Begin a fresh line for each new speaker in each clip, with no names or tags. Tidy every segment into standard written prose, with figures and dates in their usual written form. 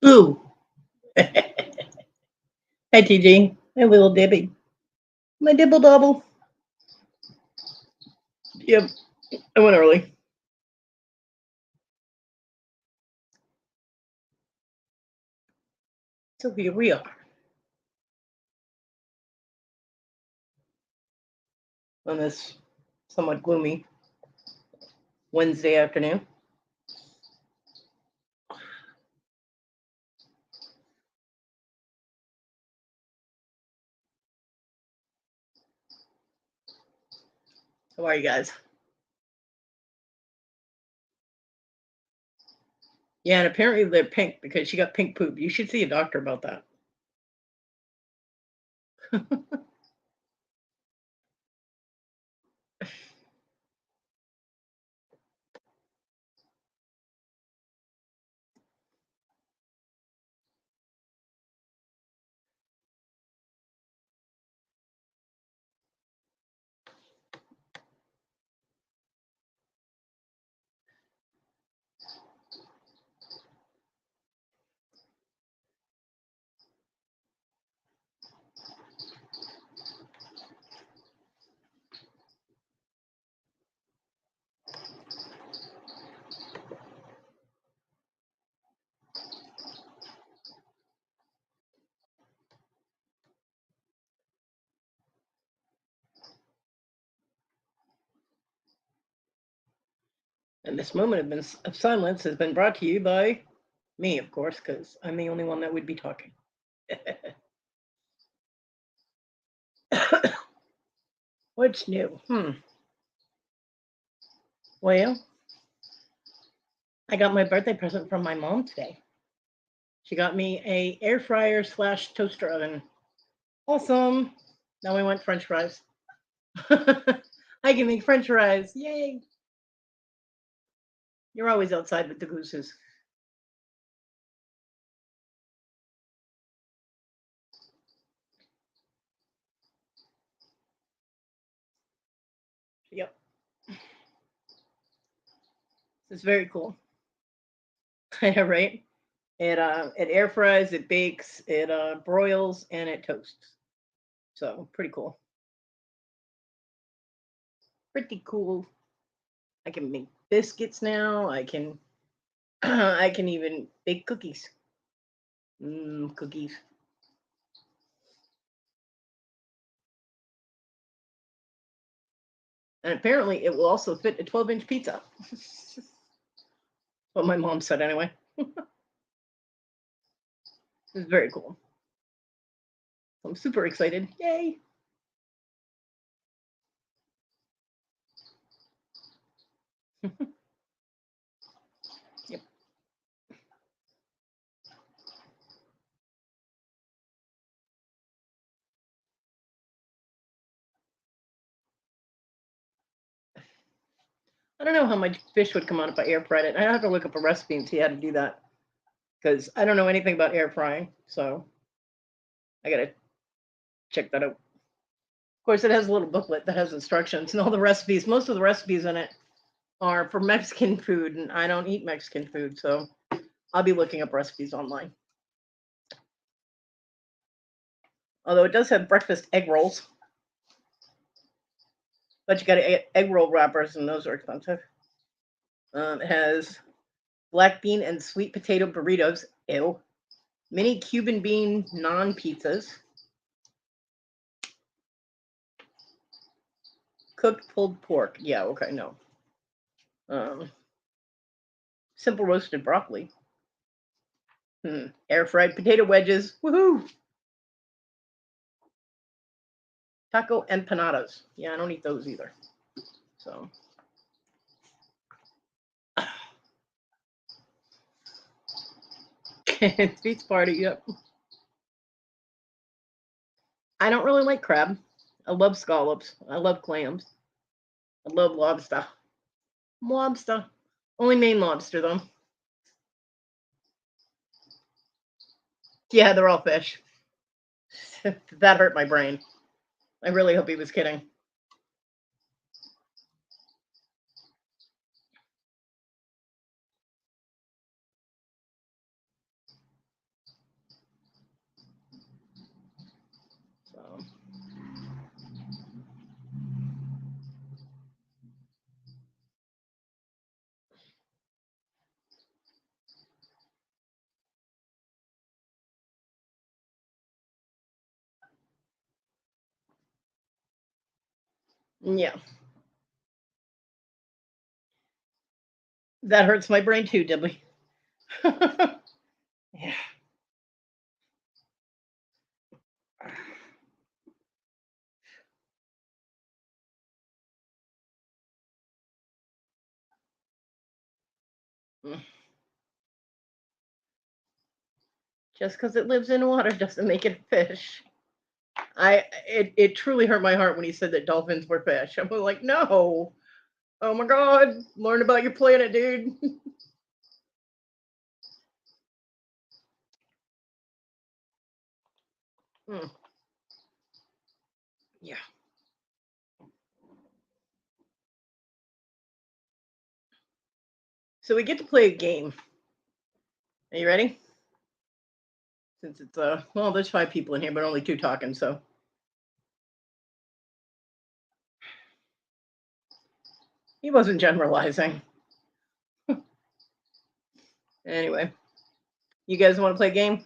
Ooh. Hi, TG. Hey, little Debbie. My dibble double. Yep. I went early. So here we are on this somewhat gloomy Wednesday afternoon. How are you guys? Yeah, and apparently they're pink because she got pink poop. You should see a doctor about that. And this moment of silence has been brought to you by me, of course, because I'm the only one that would be talking. What's new? Well, I got my birthday present from my mom today. She got me a air fryer slash toaster oven. Awesome. Now we want French fries. I can make French fries. Yay. You're always outside with the gooses. Yep. It's very cool. Yeah, right? It air fries, it bakes, it broils, and it toasts. So pretty cool. Pretty cool. I can make biscuits now. I can I can even bake cookies. Cookies. And apparently it will also fit a 12-inch pizza. What my mom said anyway. It's very cool. I'm super excited. Yay. Yep. I don't know how much fish would come out if I air fried it. I have to look up a recipe and see how to do that because I don't know anything about air frying. So I gotta check that out. Of course, it has a little booklet that has instructions and all the recipes. Most of the recipes in it are for Mexican food, and I don't eat Mexican food, so I'll be looking up recipes online. Although it does have breakfast egg rolls, but you got to egg roll wrappers, and those are expensive. It has black bean and sweet potato burritos. Ew. Mini Cuban bean non pizzas. Cooked pulled pork. Yeah, okay, no. Simple roasted broccoli. Air fried potato wedges. Woohoo! Taco empanadas. Yeah, I don't eat those either. So. Beach party, yep. I don't really like crab. I love scallops. I love clams. I love lobster. Lobster. Only Maine lobster, though. Yeah, they're all fish. That hurt my brain. I really hope he was kidding. Yeah. That hurts my brain too, Debbie. Yeah. Mm. Just because it lives in water doesn't make it a fish. It truly hurt my heart when he said that dolphins were fish. I'm like, no. Oh my God. Learn about your planet, dude. Mm, yeah. So we get to play a game. Are you ready? Since it's well, there's 5 people in here, but only 2 talking, so he wasn't generalizing. Anyway, you guys want to play a game?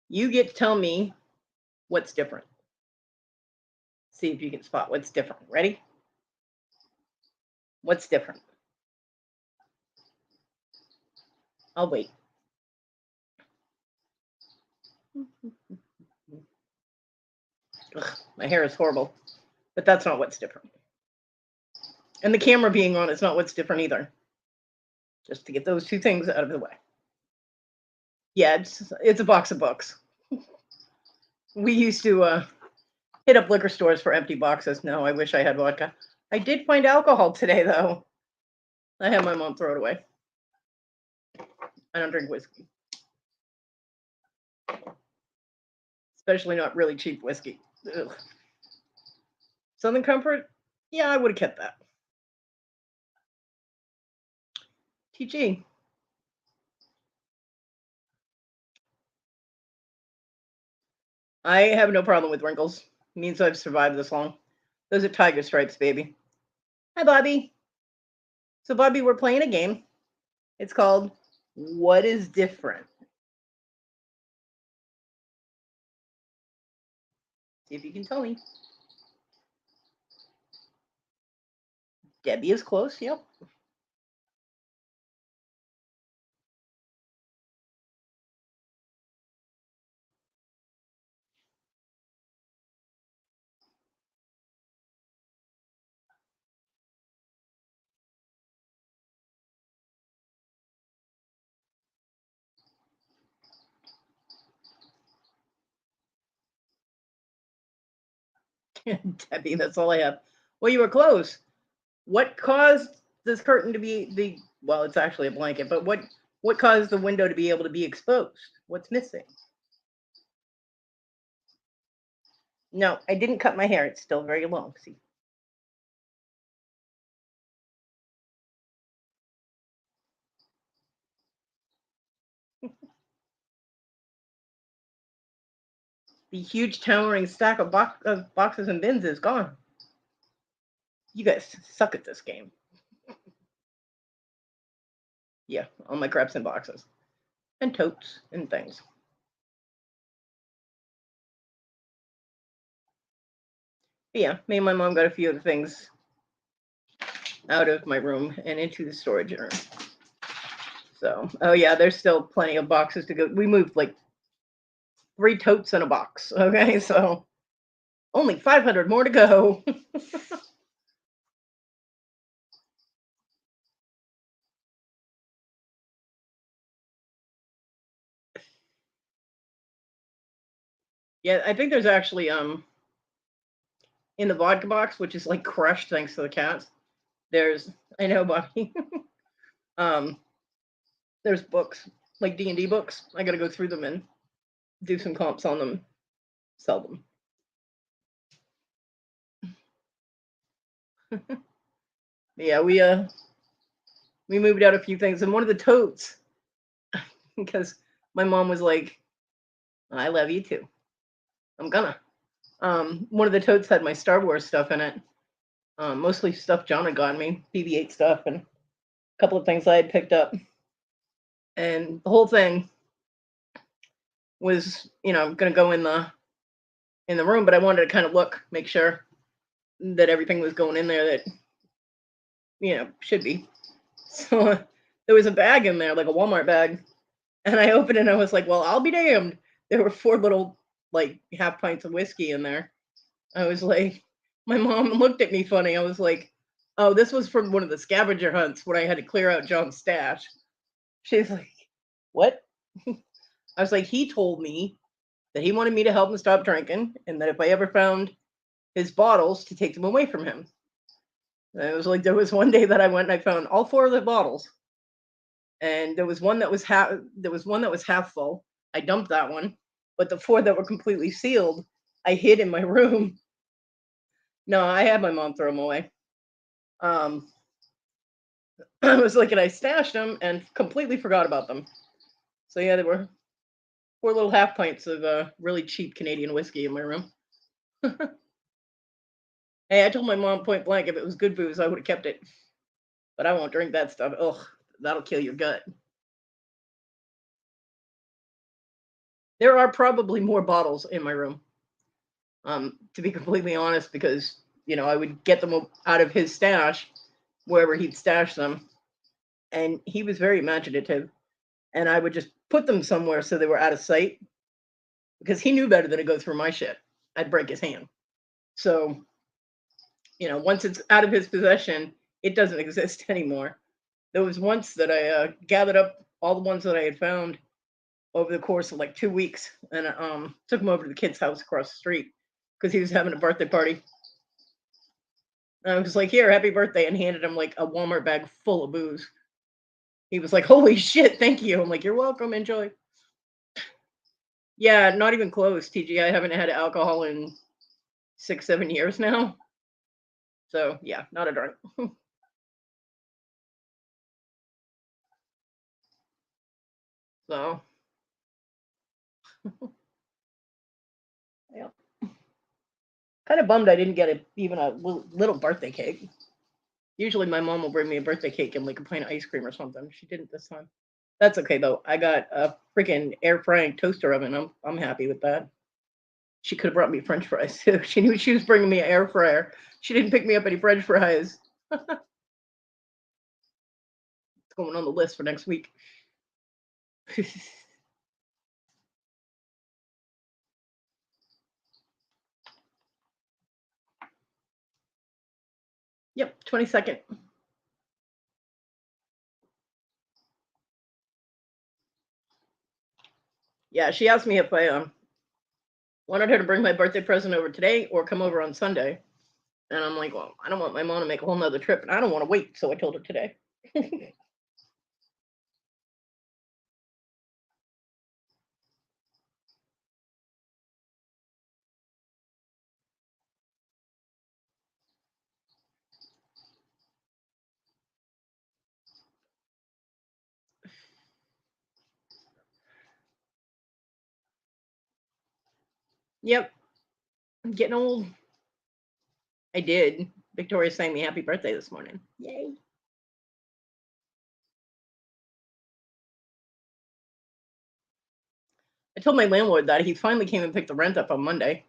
You get to tell me what's different. See if you can spot what's different. Ready? What's different? I'll wait. Ugh, my hair is horrible, but that's not what's different. And the camera being on is not what's different either. Just to get those 2 things out of the way. Yeah, it's a box of books. We used to hit up liquor stores for empty boxes. No, I wish I had vodka. I did find alcohol today, though. I had my mom throw it away. I don't drink whiskey, especially not really cheap whiskey. Ugh. Southern Comfort? Yeah, I would have kept that. TG. I have no problem with wrinkles. It means I've survived this long. Those are tiger stripes, baby. Hi, Bobby. So, Bobby, we're playing a game. It's called What is Different? See if you can tell me. Debbie is close. Yep. Debbie, that's all I have. Well, you were close. What caused this curtain to be well, it's actually a blanket, but what caused the window to be able to be exposed? What's missing? No, I didn't cut my hair. It's still very long. See, the huge towering stack of, boxes and bins is gone. You guys suck at this game. Yeah, all my crap's in boxes and totes and things. But yeah, me and my mom got a few of the things out of my room and into the storage room. So, oh yeah, there's still plenty of boxes to go. We moved like 3 totes in a box. Okay, so only 500 more to go. Yeah, I think there's actually in the vodka box, which is like crushed thanks to the cats. There's I know, Bobby. um, there's books like D&D books. I got to go through them and do some comps on them, sell them. Yeah, we moved out a few things, and one of the totes because my mom was like, "I love you too. I'm gonna." One of the totes had my Star Wars stuff in it, mostly stuff John had gotten me, BB-8 stuff, and a couple of things I had picked up. And the whole thing was, gonna go in the room, but I wanted to kind of look, make sure. that everything was going in there that, should be. So there was a bag in there, like a Walmart bag, and I opened it and I was like, well, I'll be damned. There were 4 little, like, half pints of whiskey in there. I was like, my mom looked at me funny. I was like, oh, this was from one of the scavenger hunts when I had to clear out John's stash. She's like, what? I was like, he told me that he wanted me to help him stop drinking and that if I ever found his bottles, to take them away from him. And it was like, there was one day that I went and I found all 4 of the bottles. And there was one that was half full. I dumped that one, but the 4 that were completely sealed, I hid in my room. No, I had my mom throw them away. I was like, and I stashed them and completely forgot about them. So yeah, there were 4 little half pints of really cheap Canadian whiskey in my room. Hey, I told my mom point blank if it was good booze, I would have kept it. But I won't drink that stuff. Ugh, that'll kill your gut. There are probably more bottles in my room. To be completely honest, because I would get them out of his stash, wherever he'd stash them, and he was very imaginative, and I would just put them somewhere so they were out of sight, because he knew better than to go through my shit. I'd break his hand. So, once it's out of his possession, it doesn't exist anymore. There was once that I gathered up all the ones that I had found over the course of like 2 weeks, and took him over to the kid's house across the street because he was having a birthday party. And I was like, "Here, happy birthday," and handed him like a Walmart bag full of booze. He was like, "Holy shit, thank you." I'm like, "You're welcome. Enjoy." Yeah, not even close, TG. I haven't had alcohol in 6, 7 years now. So yeah, not a drunk. So yeah, kind of bummed I didn't get even a little birthday cake. Usually my mom will bring me a birthday cake and like a pint of ice cream or something. She didn't this time. That's okay though. I got a freaking air frying toaster oven. I'm happy with that. She could have brought me French fries too. She knew she was bringing me an air fryer. She didn't pick me up any French fries. It's going on the list for next week. Yep, 22nd. Yeah, she asked me if I wanted her to bring my birthday present over today or come over on Sunday. And I'm like, well, I don't want my mom to make a whole nother trip and I don't want to wait. So I told her today. Yep, I'm getting old. I did. Victoria sang me happy birthday this morning. Yay. I told my landlord that he finally came and picked the rent up on Monday.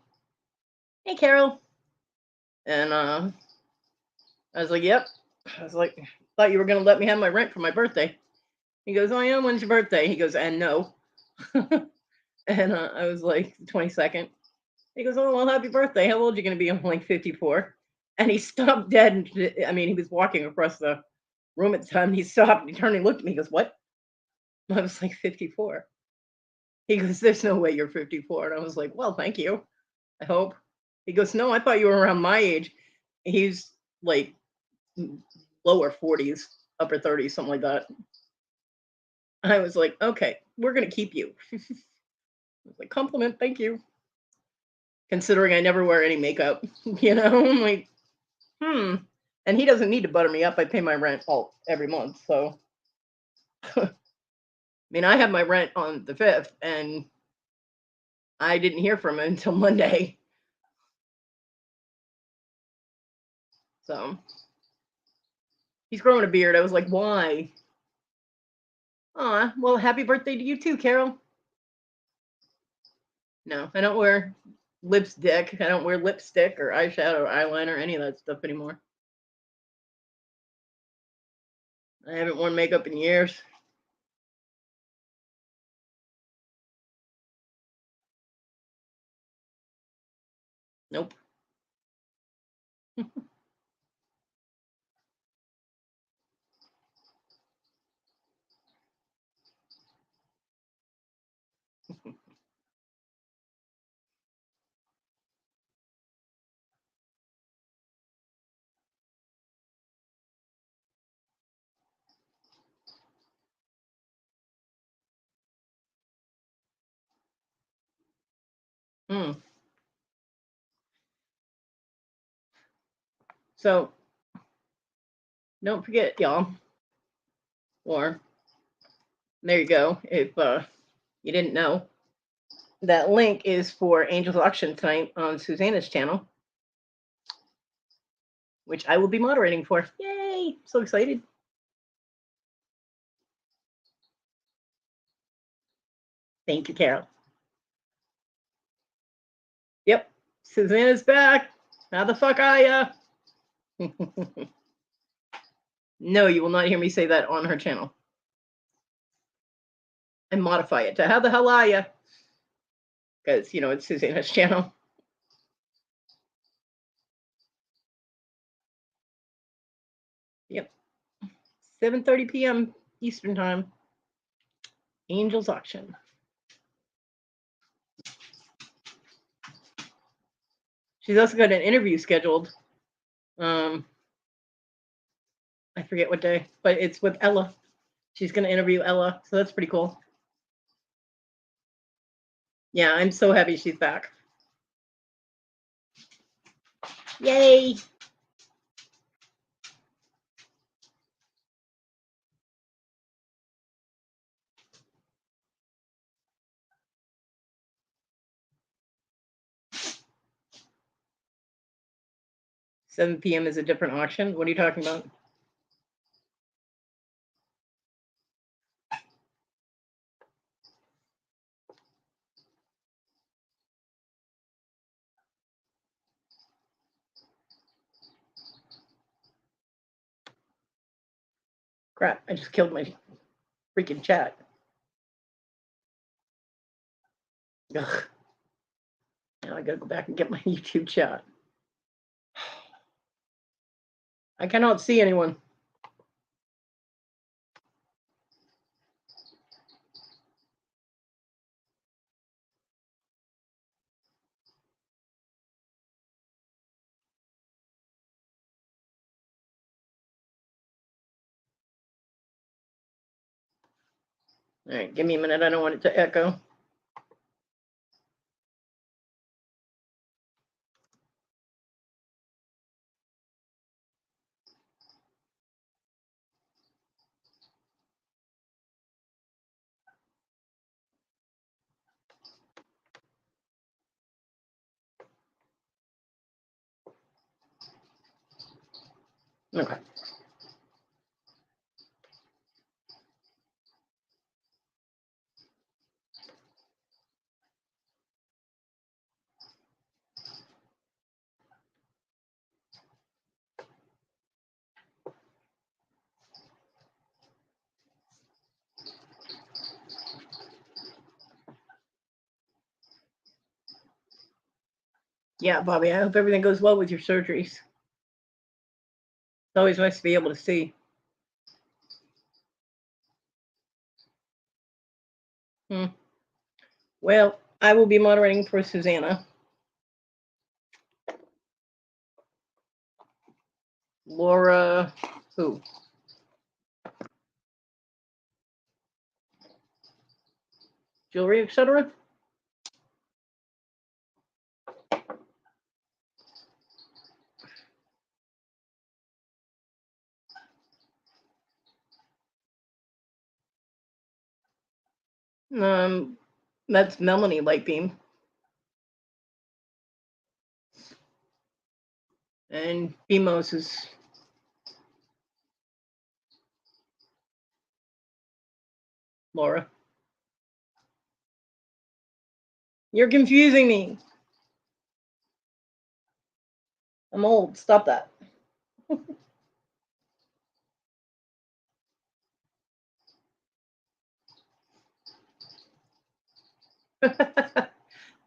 Hey, Carol. And I was like, yep. I was like, thought you were going to let me have my rent for my birthday. He goes, oh, yeah, when's your birthday? He goes, and no. And I was like, 22nd. He goes, oh, well, happy birthday. How old are you going to be? I'm like, 54. And he stopped dead. And, I mean, he was walking across the room at the time. He stopped and he turned and looked at me. He goes, what? I was like, 54. He goes, there's no way you're 54. And I was like, well, thank you. I hope. He goes, no, I thought you were around my age. He's like lower 40s, upper 30s, something like that. I was like, okay, we're going to keep you. I was like, compliment, thank you. Considering I never wear any makeup, I'm like, And he doesn't need to butter me up. I pay my rent every month. So, I mean, I had my rent on the 5th and I didn't hear from him until Monday. So, he's growing a beard. I was like, why? Aw, well, happy birthday to you too, Carol. No, I don't wear lipstick. I don't wear lipstick or eyeshadow or eyeliner or any of that stuff anymore. I haven't worn makeup in years. Nope. Hmm. So don't forget, y'all. Or there you go. If you didn't know, that link is for Angel's Auction tonight on Susanna's channel, which I will be moderating for. Yay! So excited. Thank you, Carol. Yep. Susanna's back. How the fuck are ya? No, you will not hear me say that on her channel. And modify it to how the hell are ya? Because, you know, it's Susanna's channel. Yep. 7:30 p.m. Eastern Time. Angel's Auction. She's also got an interview scheduled. I forget what day, but it's with Ella. She's going to interview Ella, so that's pretty cool. Yeah, I'm so happy she's back. Yay! $7 p.m. is a different auction. What are you talking about? Crap, I just killed my freaking chat. Ugh. Now I gotta go back and get my YouTube chat. I cannot see anyone. All right, give me a minute. I don't want it to echo. Okay. Yeah, Bobby, I hope everything goes well with your surgeries. It's always nice to be able to see. Well, I will be moderating for Susanna. Laura, who? Jewelry, etc. That's Melanie Lightbeam. And Bimos is Laura. You're confusing me. I'm old. Stop that.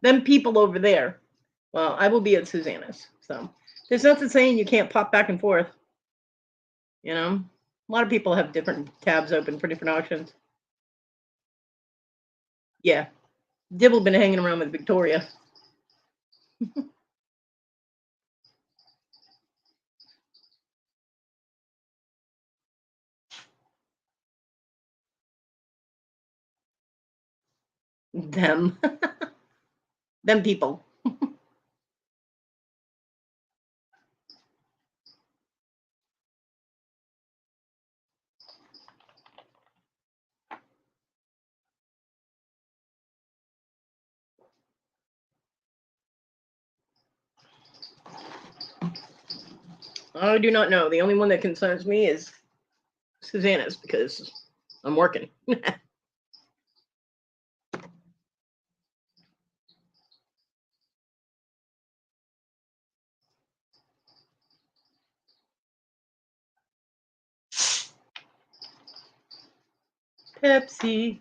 Them people over there. Well, I will be at Susanna's. So there's nothing saying you can't pop back and forth. You know, a lot of people have different tabs open for different auctions. Yeah, Dibble been hanging around with Victoria. Them, them people. I do not know. The only one that concerns me is Susanna's because I'm working. Pepsi.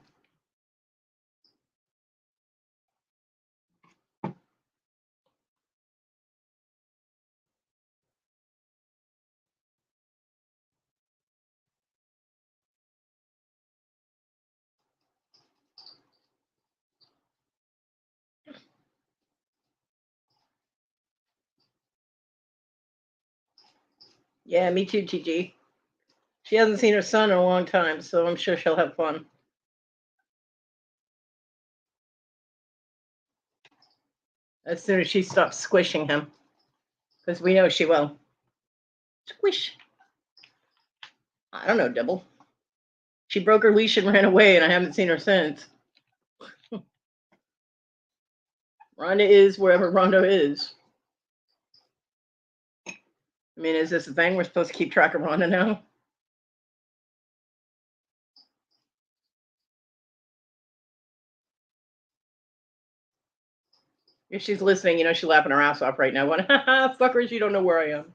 Yeah, me too, Gigi. She hasn't seen her son in a long time, so I'm sure she'll have fun. As soon as she stops squishing him, because we know she will. Squish. I don't know, Dibble. She broke her leash and ran away, and I haven't seen her since. Rhonda is wherever Rhonda is. I mean, is this a thing? We're supposed to keep track of Rhonda now? If she's listening, you know she's laughing her ass off right now. Going, fuckers, you don't know where I am.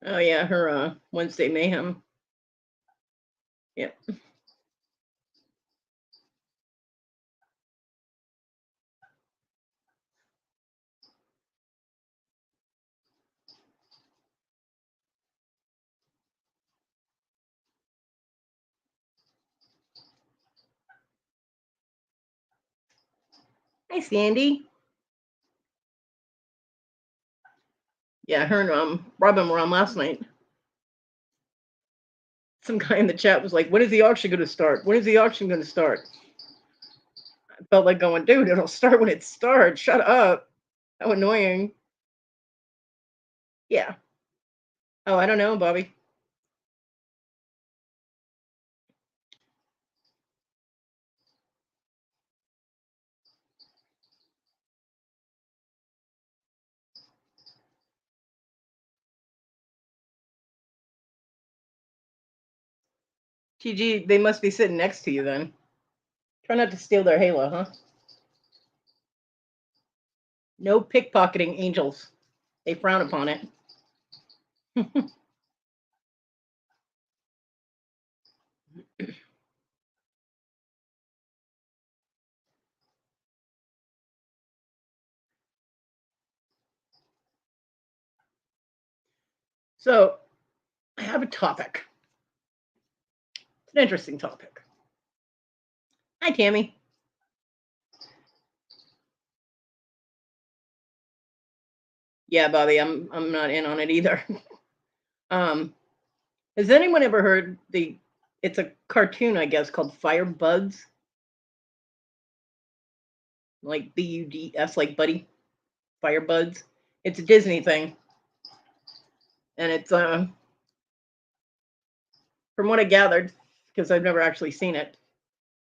Oh yeah, her Wednesday mayhem. Yep. Hi, Sandy. Yeah, her and Robin were on last night. Some guy in the chat was like, "When is the auction going to start? When is the auction going to start?" I felt like going, "Dude, it'll start when it starts. Shut up." How annoying. Yeah. Oh, I don't know, Bobby. GG, they must be sitting next to you then. Try not to steal their halo, huh? No pickpocketing, angels. They frown upon it. So, I have a topic. It's an interesting topic. Hi, Tammy. Yeah, Bobby, I'm not in on it either. um, has anyone ever heard the It's a cartoon, I guess, called Firebuds, like Buds, like Buddy. Firebuds. It's a Disney thing, and it's from what I gathered, because I've never actually seen it,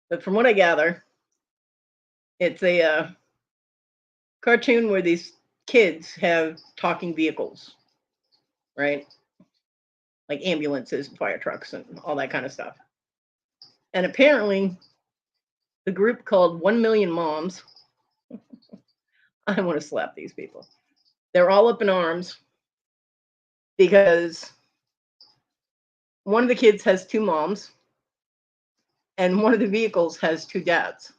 but from what I gather, it's a cartoon where these kids have talking vehicles, right? Like ambulances and fire trucks and all that kind of stuff. And apparently, the group called 1 Million Moms, I want to slap these people. They're all up in arms because one of the kids has two moms and one of the vehicles has two dads.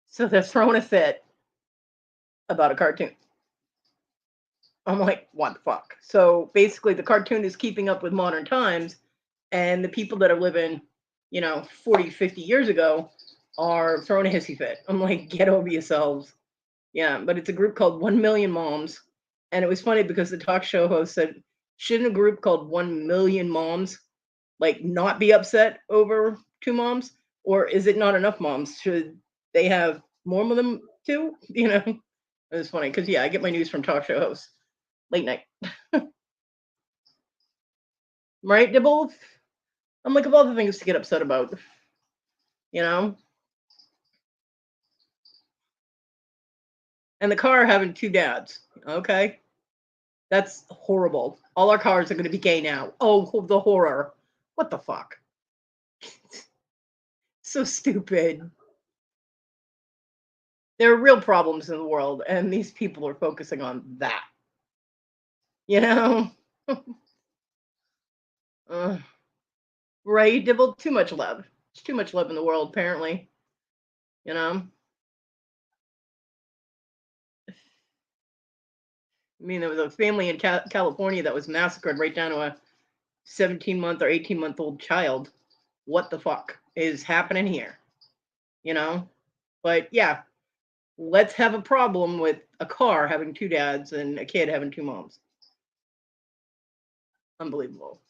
So they're throwing a fit about a cartoon. I'm like, what the fuck? So basically, the cartoon is keeping up with modern times, and the people that are living, 40, 50 years ago are throwing a hissy fit. I'm like, get over yourselves. Yeah, but it's a group called 1 Million Moms. And it was funny because the talk show host said, shouldn't a group called 1 Million Moms like not be upset over two moms? Or is it not enough moms? Should they have more of them too? It was funny because, yeah, I get my news from talk show hosts late night, right? Dibble? I'm like, of all the things to get upset about, you know? And the car having two dads, okay? That's horrible. All our cars are going to be gay now. Oh, the horror. What the fuck? So stupid. There are real problems in the world, and these people are focusing on that. You know? Right? Dibble, too much love. There's too much love in the world, apparently. You know? I mean, there was a family in California that was massacred right down to a 17-month or 18-month-old child. What the fuck is happening here? But yeah, let's have a problem with a car having two dads and a kid having two moms. Unbelievable.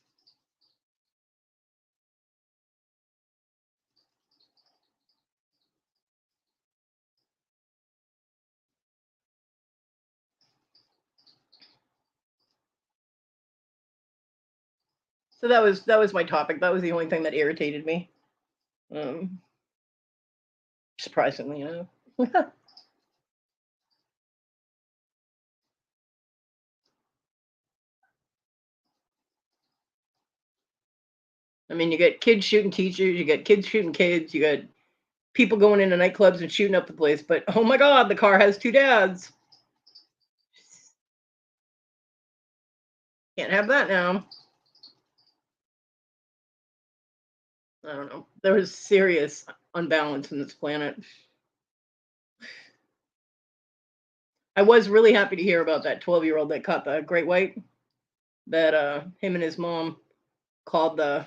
So that was my topic. That was the only thing that irritated me. Um, Surprisingly. I mean, you get kids shooting teachers, you get kids shooting kids, you got people going into nightclubs and shooting up the place. But oh my god, the car has two dads. Can't have that now. I don't know. There was serious unbalance in this planet. I was really happy to hear about that 12-year-old that caught the great white. That him and his mom called the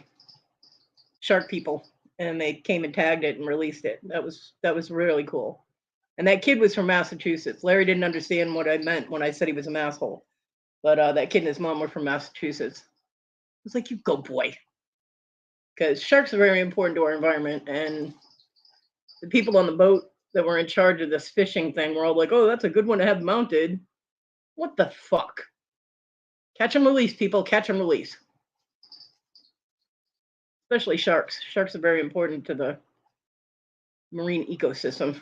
shark people, and they came and tagged it and released it. That was really cool. And that kid was from Massachusetts. Larry didn't understand what I meant when I said he was a asshole, but that kid and his mom were from Massachusetts. I was like, "You go, boy," because sharks are very important to our environment, and the people on the boat that were in charge of this fishing thing were all like, "Oh, that's a good one to have mounted." What the fuck? Catch and release, people. Catch and release. Especially sharks. Sharks are very important to the marine ecosystem.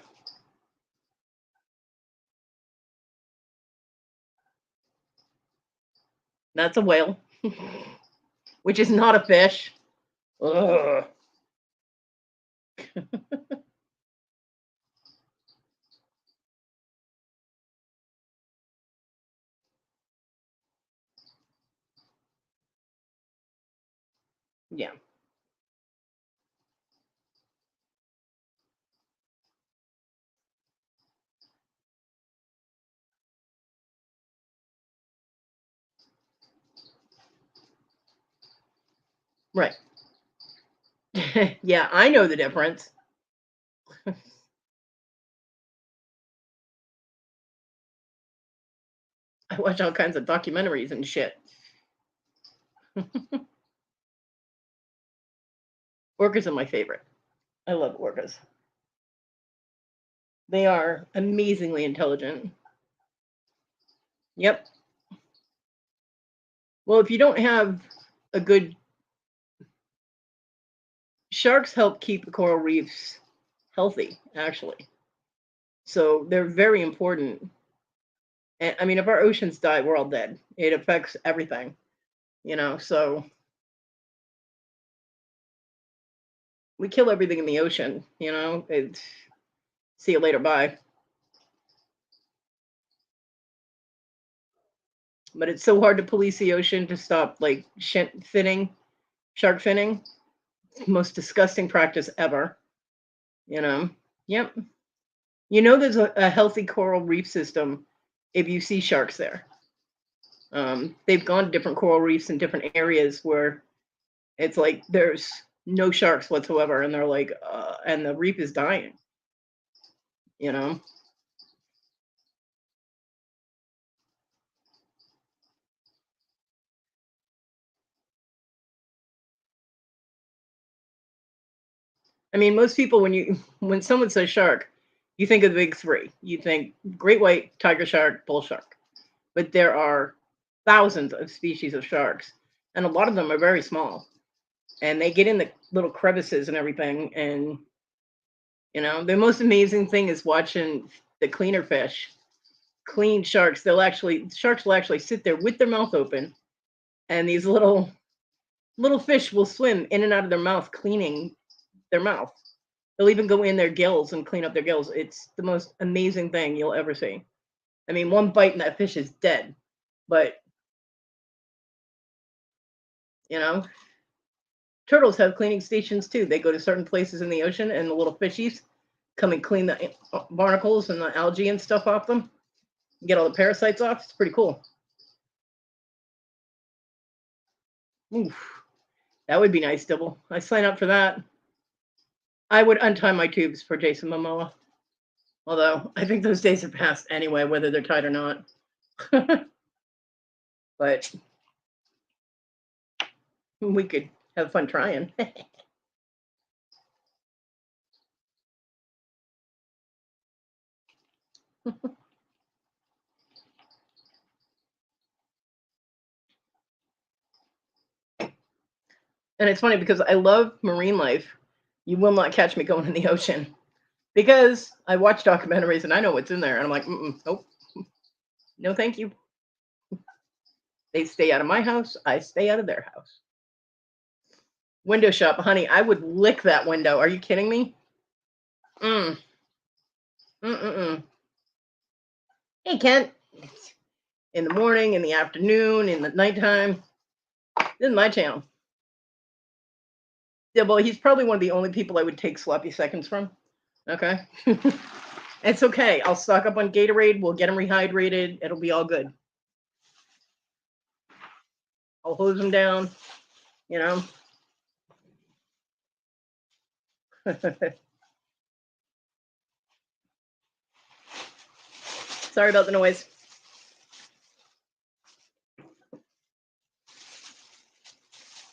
That's a whale, which is not a fish. Ugh. Yeah, right. Yeah, I know the difference. I watch all kinds of documentaries and shit. Orcas are my favorite. I love orcas. They are amazingly intelligent. Yep. Well, if you don't have a good sharks help keep the coral reefs healthy, actually. So they're very important. And I mean, if our oceans die, we're all dead. It affects everything, so we kill everything in the ocean. It's see you later, bye. But it's so hard to police the ocean to stop like shark finning. Most disgusting practice ever, you know. Yep. There's a healthy coral reef system if you see sharks there. They've gone to different coral reefs in different areas where it's like there's no sharks whatsoever, and they're like, and the reef is dying. You know, I mean, most people when someone says shark, you think of the big three. You think great white, tiger shark, bull shark, but there are thousands of species of sharks, and a lot of them are very small, and they get in the little crevices and everything, and the most amazing thing is watching the cleaner fish clean sharks. Sharks will actually sit there with their mouth open, and these little fish will swim in and out of their mouth, cleaning their mouth. They'll even go in their gills and clean up their gills. It's the most amazing thing you'll ever see. I mean, one bite and that fish is dead. But you know, turtles have cleaning stations too. They go to certain places in the ocean, and the little fishies come and clean the barnacles and the algae and stuff off them, get all the parasites off. It's pretty cool. Oof, that would be nice, Dibble. I sign up for that. I would untie my tubes for Jason Momoa. Although I think those days are past anyway, whether they're tied or not. But we could have fun trying. And it's funny because I love marine life. You will not catch me going in the ocean because I watch documentaries and I know what's in there. And I'm like, nope, no, thank you. They stay out of my house. I stay out of their house. Window shop, honey. I would lick that window. Are you kidding me? Mm. Mm-mm-mm. Hey, Kent. In the morning, in the afternoon, in the nighttime. This is my channel. Yeah, well, he's probably one of the only people I would take sloppy seconds from. Okay. It's okay. I'll stock up on Gatorade. We'll get him rehydrated. It'll be all good. I'll hose him down, you know. Sorry about the noise.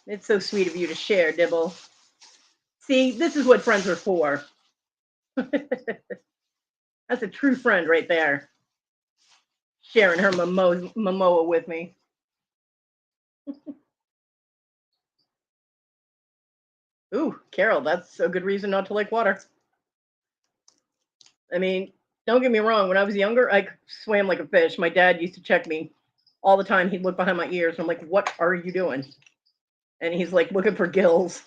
It's so sweet of you to share, Dibble. See, this is what friends are for. That's a true friend right there. Sharing her Momoa with me. Ooh, Carol, that's a good reason not to like water. I mean, don't get me wrong. When I was younger, I swam like a fish. My dad used to check me all the time. He'd look behind my ears. And I'm like, what are you doing? And he's like, looking for gills.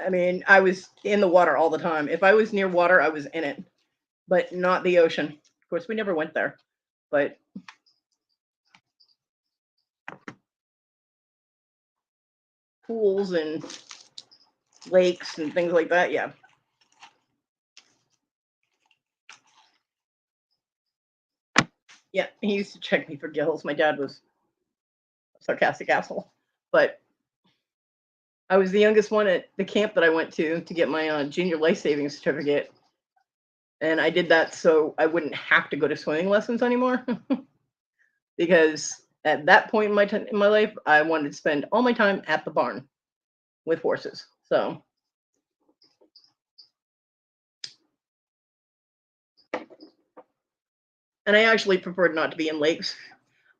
I mean, I was in the water all the time. If I was near water, I was in it, but not the ocean. Of course, we never went there, but pools and lakes and things like that, yeah. Yeah, he used to check me for gills. My dad was a sarcastic asshole, but I was the youngest one at the camp that I went to get my junior life saving certificate, and I did that so I wouldn't have to go to swimming lessons anymore because At that point in my life, I wanted to spend all my time at the barn with horses. So, and I actually preferred not to be in lakes.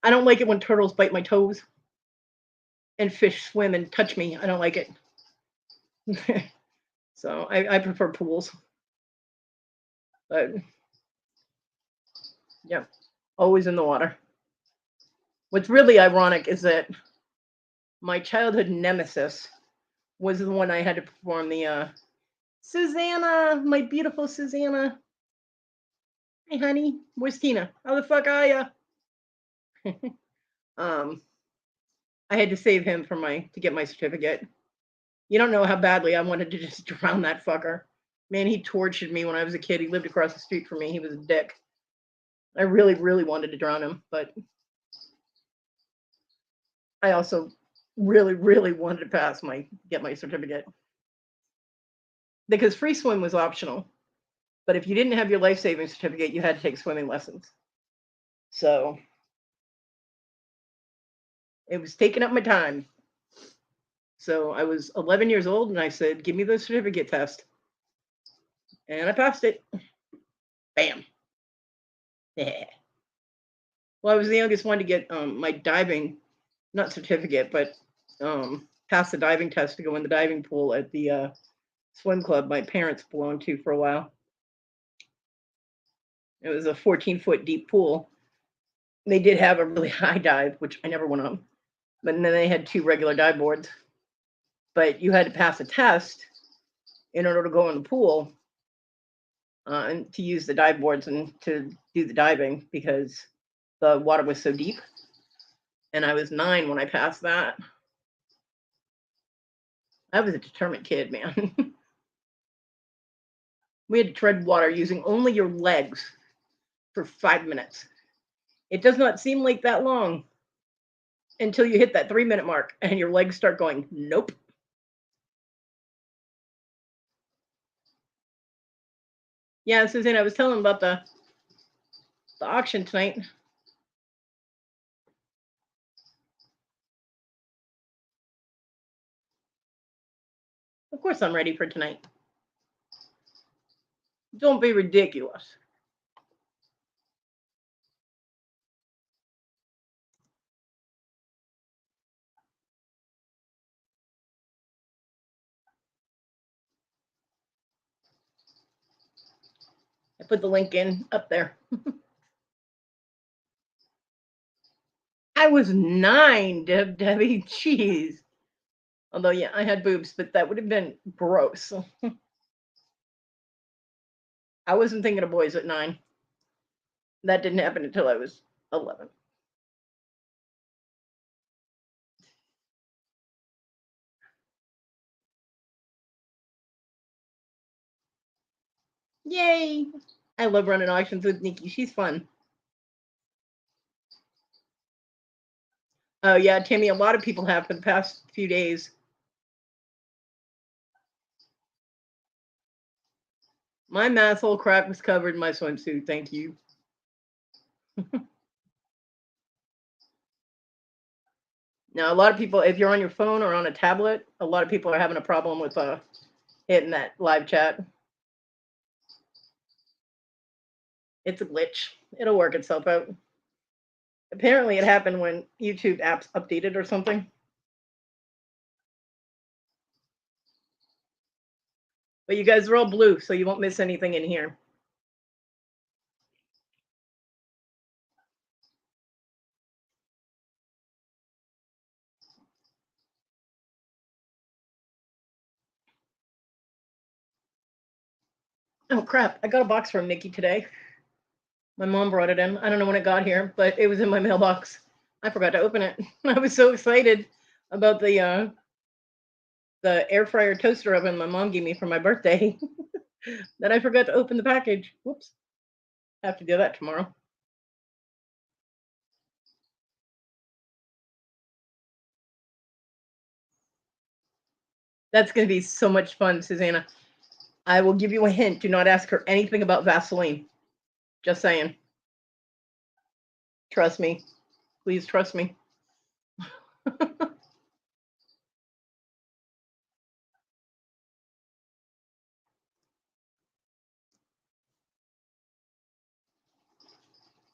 I don't like it when turtles bite my toes and fish swim and touch me. I don't like it. So I prefer pools. But yeah, always in the water. What's really ironic is that my childhood nemesis was the one I had to perform the Susanna, my beautiful Susanna. Hey honey, where's Tina? How the fuck are ya? um I had to save him to get my certificate. You don't know how badly I wanted to just drown that fucker. Man, he tortured me when I was a kid. He lived across the street from me. He was a dick. I really, really wanted to drown him, but I also really, really wanted to get my certificate. Because free swim was optional. But if you didn't have your life-saving certificate, you had to take swimming lessons. So it was taking up my time. So I was 11 years old and I said, give me the certificate test. And I passed it. Bam. Yeah. Well, I was the youngest one to get my diving, not certificate, but pass the diving test to go in the diving pool at the swim club my parents belonged to for a while. It was a 14-foot deep pool. They did have a really high dive, which I never went on. But then they had 2 regular dive boards. But you had to pass a test in order to go in the pool and to use the dive boards and to do the diving because the water was so deep. And I was 9 when I passed that. I was a determined kid, man. We had to tread water using only your legs for 5 minutes. It does not seem like that long until you hit that 3-minute mark and your legs start going, nope. Yeah, Suzanne, I was telling about the auction tonight. Of course I'm ready for tonight. Don't be ridiculous. I put the link in up there. I was 9, Debbie. Jeez. Although, yeah, I had boobs, but that would have been gross. I wasn't thinking of boys at 9. That didn't happen until I was 11. Yay! I love running auctions with Nikki. She's fun. Oh, yeah, Timmy, a lot of people have for the past few days. My masshole crack was covered in my swimsuit. Thank you. Now, a lot of people, if you're on your phone or on a tablet, a lot of people are having a problem with hitting that live chat. It's a glitch. It'll work itself out. Apparently, it happened when YouTube apps updated or something. But you guys are all blue, so you won't miss anything in here. Oh, crap. I got a box from Nikki today. My mom brought it in. I don't know when it got here, but it was in my mailbox. I forgot to open it. I was so excited about the air fryer toaster oven my mom gave me for my birthday that I forgot to open the package. Whoops. Have to do that tomorrow. That's going to be so much fun, Susanna. I will give you a hint. Do not ask her anything about Vaseline. Just saying. Trust me. Please trust me.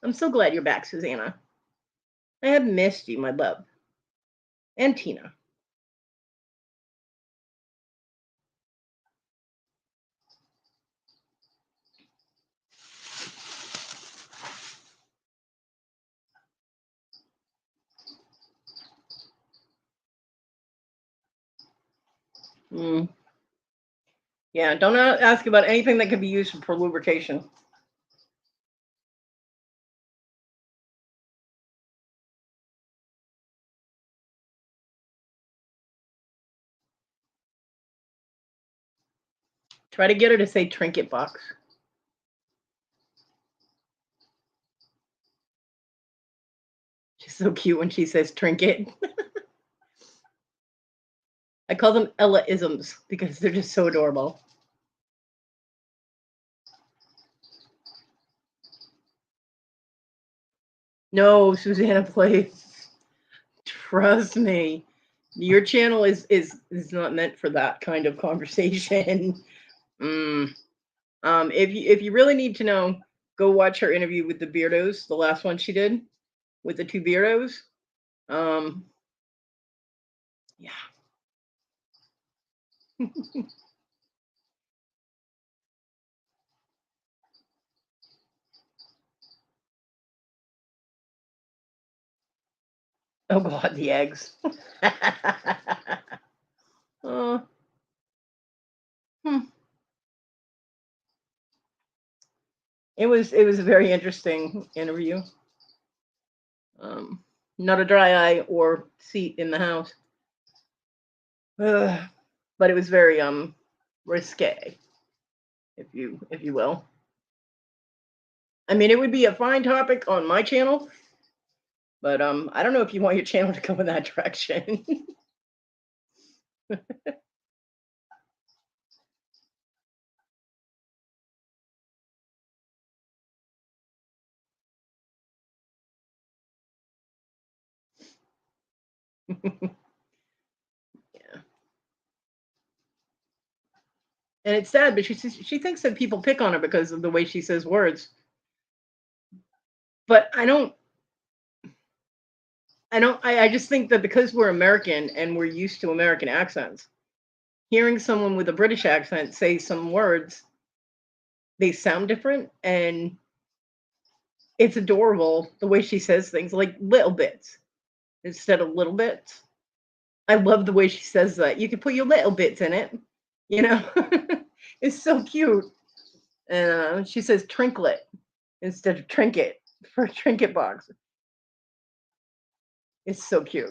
I'm so glad you're back, Susanna. I have missed you, my love. And Tina. Mm. Yeah, don't ask about anything that can be used for lubrication. Try to get her to say trinket box. She's so cute when she says trinket. I call them Ella-isms because they're just so adorable. No, Susanna, please. Trust me. Your channel is not meant for that kind of conversation. Mm. If you really need to know, go watch her interview with the Beardos, the last one she did with the two Beardos. Um, yeah. Oh God, the eggs. uh, hmm. It was a very interesting interview. Um, Not a dry eye or seat in the house. But it was very risque, if you will. I mean, it would be a fine topic on my channel, but I don't know if you want your channel to go in that direction. Yeah. And it's sad, but she thinks that people pick on her because of the way she says words. But I just think that because we're American and we're used to American accents, hearing someone with a British accent say some words, they sound different, and it's adorable the way she says things, like little bits instead of little bits. I love the way she says that. You can put your little bits in it, you know? It's so cute. And she says trinklet instead of trinket for a trinket box. It's so cute.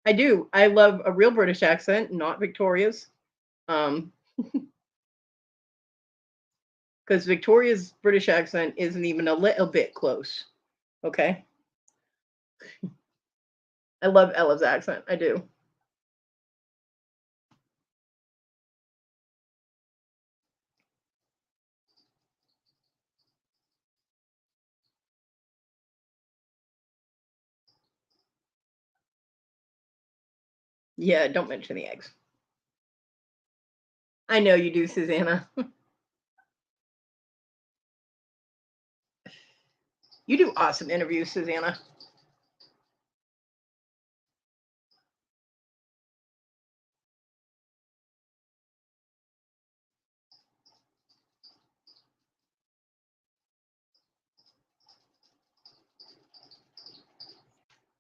I do. I love a real British accent, not Victoria's. Um, because Victoria's British accent isn't even a little bit close. Okay. I love Ella's accent. I do. Yeah, don't mention the eggs. I know you do, Susanna. You do awesome interviews, Susanna.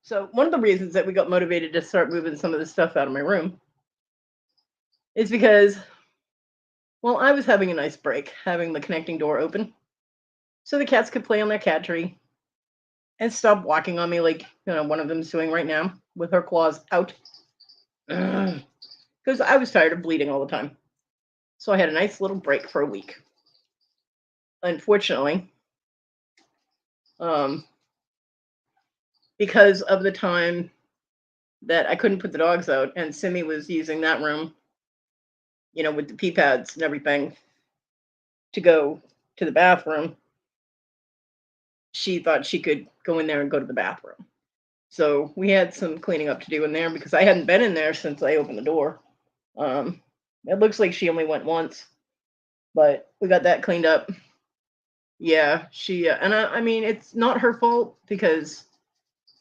So one of the reasons that we got motivated to start moving some of the stuff out of my room is because, well, I was having a nice break, having the connecting door open, so the cats could play on their cat tree and stop walking on me like one of them's doing right now with her claws out. Because I was tired of bleeding all the time. So I had a nice little break for a week. Unfortunately, um, because of the time that I couldn't put the dogs out and Simi was using that room, with the pee pads and everything to go to the bathroom, she thought she could go in there and go to the bathroom. So we had some cleaning up to do in there because I hadn't been in there since I opened the door. Um, it looks like she only went once, but we got that cleaned up. Yeah, and I mean, it's not her fault because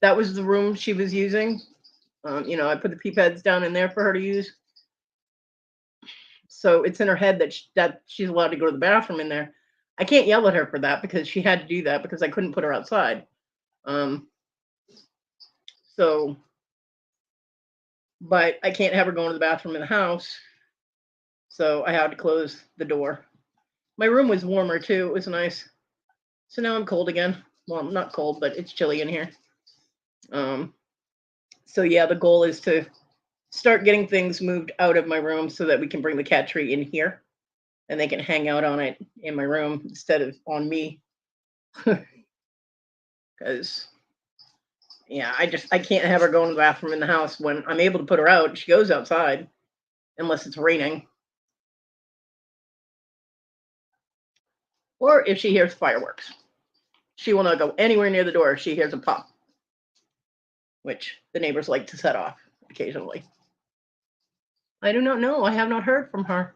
that was the room she was using. I put the pee pads down in there for her to use. So it's in her head that she's allowed to go to the bathroom in there. I can't yell at her for that because she had to do that because I couldn't put her outside. Um, so, but I can't have her going to the bathroom in the house. So I had to close the door. My room was warmer too. It was nice. So now I'm cold again. Well, I'm not cold, but it's chilly in here. So yeah, the goal is to start getting things moved out of my room so that we can bring the cat tree in here and they can hang out on it in my room instead of on me. Because yeah, I can't have her go in the bathroom in the house when I'm able to put her out. She goes outside unless it's raining. Or if she hears fireworks. She will not go anywhere near the door if she hears a pop, which the neighbors like to set off occasionally. I do not know. I have not heard from her.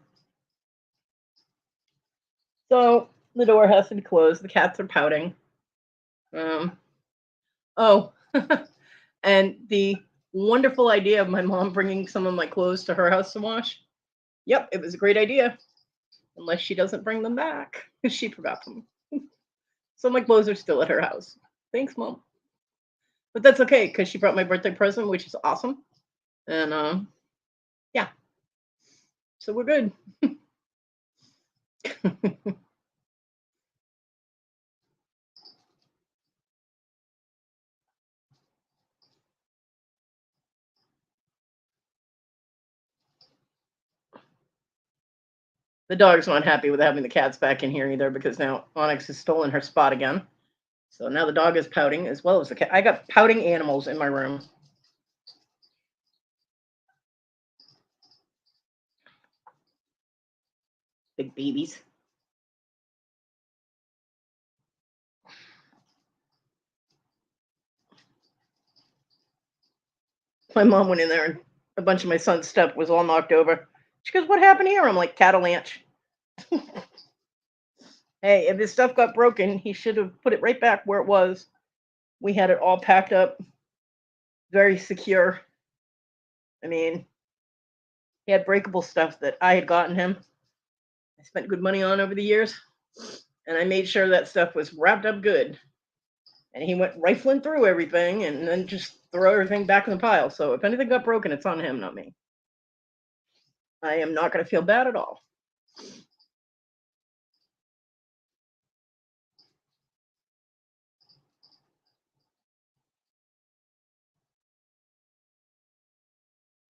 So the door has to be closed. The cats are pouting. Oh, and the wonderful idea of my mom bringing some of my clothes to her house to wash. Yep, it was a great idea. Unless she doesn't bring them back. She forgot them. So my clothes are still at her house. Thanks, Mom. But that's okay because she brought my birthday present, which is awesome. And yeah, so we're good. The dog's not happy with having the cats back in here either because now Onyx has stolen her spot again. So now the dog is pouting as well as the cat. I got pouting animals in my room. Big babies. My mom went in there and a bunch of my son's stuff was all knocked over. She goes, "What happened here?" I'm like, "Catalanch." Hey, if his stuff got broken, he should have put it right back where it was. We had it all packed up, very secure. I mean, he had breakable stuff that I had gotten him. I spent good money on over the years, and I made sure that stuff was wrapped up good. And he went rifling through everything and then just throw everything back in the pile. So if anything got broken, it's on him, not me. I am not going to feel bad at all.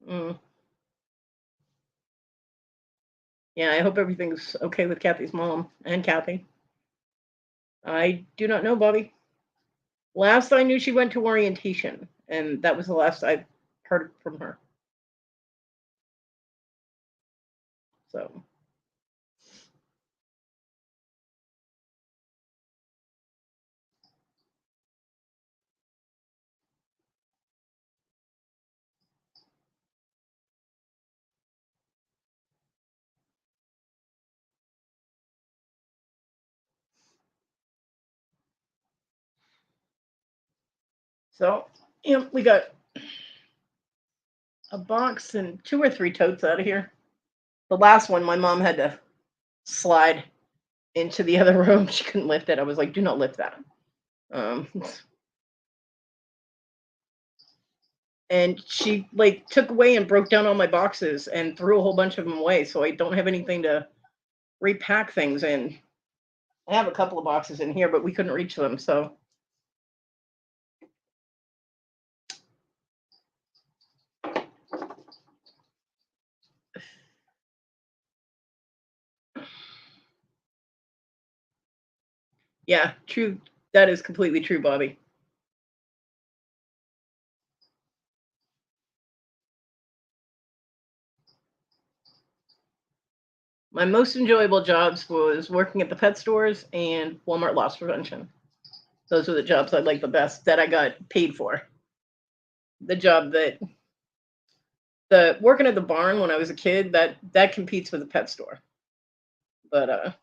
Mm. Yeah, I hope everything's okay with Kathy's mom and Kathy. I do not know, Bobby. Last I knew, she went to orientation, and that was the last I heard from her. So, so we got a box and 2 or 3 totes out of here. The last one, my mom had to slide into the other room. She couldn't lift it. I was like, "Do not lift that." Um, and she like took away and broke down all my boxes and threw a whole bunch of them away. So I don't have anything to repack things in. I have a couple of boxes in here, but we couldn't reach them. So yeah, true. That is completely true, Bobby. My most enjoyable jobs was working at the pet stores and Walmart loss prevention. Those are the jobs I like the best that I got paid for. the job that the working at the barn when I was a kid, that competes with a pet store. But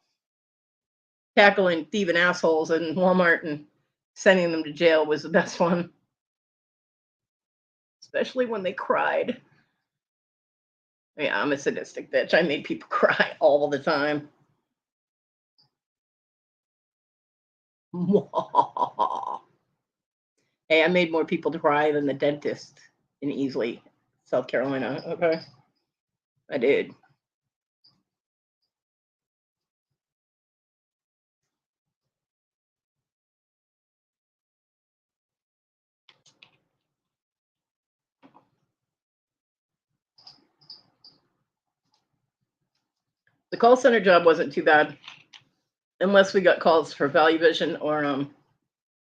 tackling thieving assholes in Walmart and sending them to jail was the best one, especially when they cried. Yeah, I'm a sadistic bitch. I made people cry all the time. Hey, I made more people cry than the dentist in Easley, South Carolina. Okay, I did. The call center job wasn't too bad, unless we got calls for Value Vision or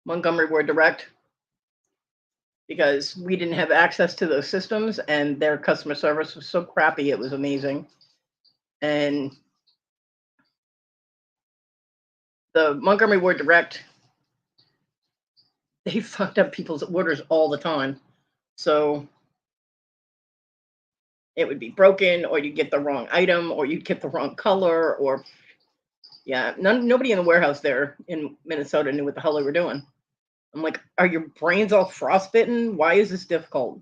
Montgomery Ward Direct, because we didn't have access to those systems and their customer service was so crappy. It was amazing. And the Montgomery Ward Direct, they fucked up people's orders all the time. So it would be broken, or you'd get the wrong item, or you'd get the wrong color, or yeah, nobody in the warehouse there in Minnesota knew what the hell they were doing. I'm like, are your brains all frostbitten? Why is this difficult?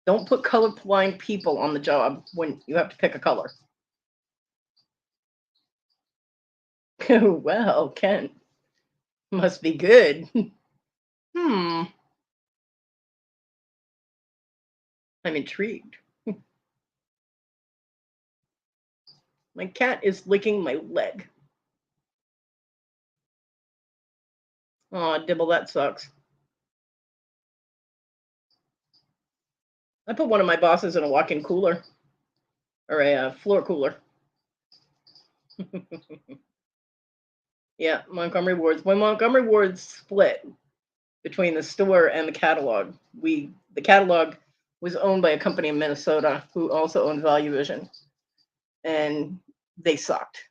Don't put colorblind people on the job when you have to pick a color. Well, Kent, must be good. Hmm, I'm intrigued. My cat is licking my leg. Aw, Dibble, that sucks. I put one of my bosses in a walk-in cooler or a floor cooler. Yeah, Montgomery Ward's. When Montgomery Ward's split between the store and the catalog, the catalog was owned by a company in Minnesota who also owned Value Vision, and they sucked.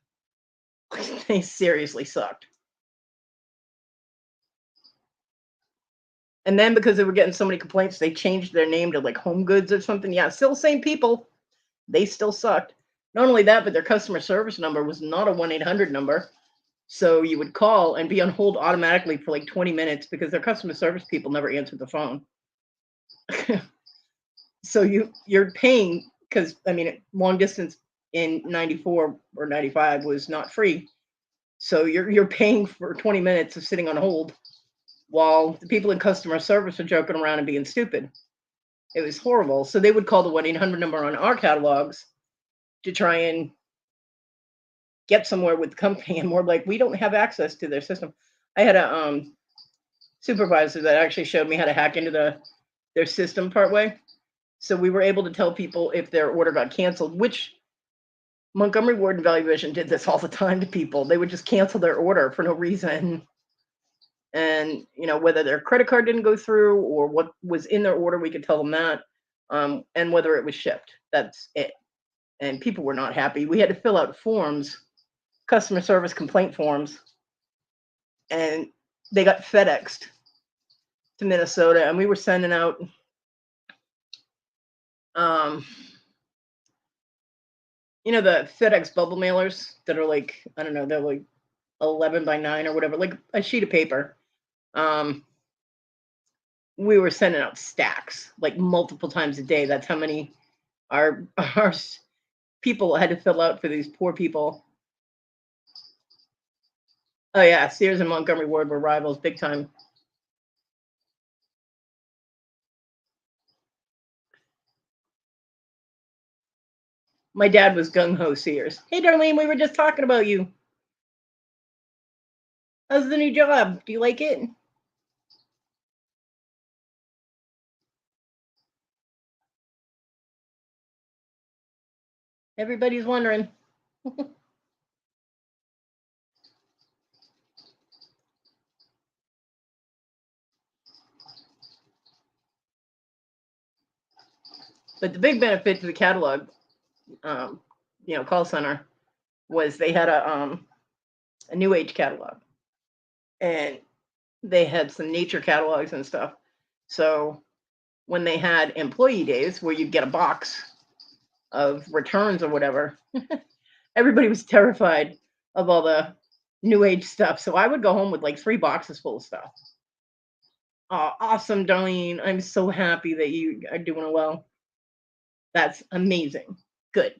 They seriously sucked. And then because they were getting so many complaints, they changed their name to like Home Goods or something. Yeah, still same people. They still sucked. Not only that, but their customer service number was not a 1-800 number. So you would call and be on hold automatically for like 20 minutes because their customer service people never answered the phone. So you're paying, because I mean long distance in 94 or 95 was not free. So you're paying for 20 minutes of sitting on hold while the people in customer service are joking around and being stupid. It was horrible. So they would call the 1-800 number on our catalogs to try and get somewhere with the company, and we're like, we don't have access to their system. I had a supervisor that actually showed me how to hack into their system partway. So we were able to tell people if their order got canceled, which Montgomery Ward and Value Vision did this all the time to people. They would just cancel their order for no reason. And, whether their credit card didn't go through or what was in their order, we could tell them that, and whether it was shipped. That's it. And people were not happy. We had to fill out forms, customer service complaint forms, and they got FedExed to Minnesota, and we were sending out the FedEx bubble mailers that are like, I don't know, they're like 11 by 9 or whatever, like a sheet of paper. We were sending out stacks like multiple times a day. That's how many our people had to fill out for these poor people. Oh yeah, Sears and Montgomery Ward were rivals big time. My dad was gung-ho Sears. Hey Darlene, we were just talking about you. How's the new job? Do you like it? Everybody's wondering. But the big benefit to the catalog, call center, was they had a new age catalog, and they had some nature catalogs and stuff. So when they had employee days where you'd get a box of returns or whatever, everybody was terrified of all the new age stuff. So I would go home with like 3 boxes full of stuff. Oh, awesome, Darlene. I'm so happy that you are doing well. That's amazing. Good.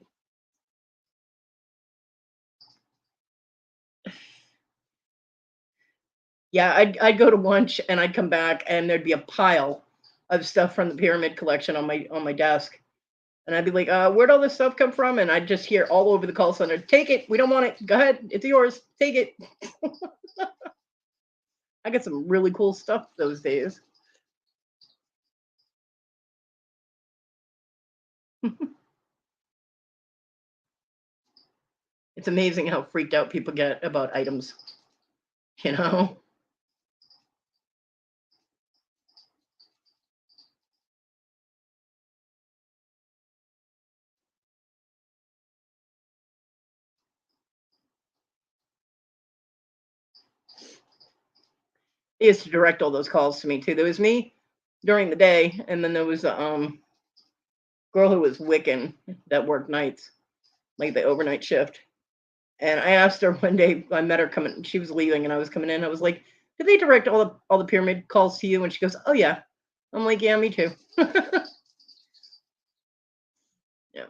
Yeah, I'd go to lunch and I'd come back and there'd be a pile of stuff from the pyramid collection on my desk. And I'd be like, where'd all this stuff come from? And I'd just hear all over the call center, take it. We don't want it. Go ahead. It's yours. Take it. I got some really cool stuff those days. It's amazing how freaked out people get about items, you know? They used to direct all those calls to me too. There was me during the day, and then there was a girl who was Wiccan that worked nights, like the overnight shift. And I asked her one day, I met her coming, she was leaving and I was coming in. I was like, did they direct all the pyramid calls to you? And she goes, oh yeah. I'm like, yeah, me too. Yeah.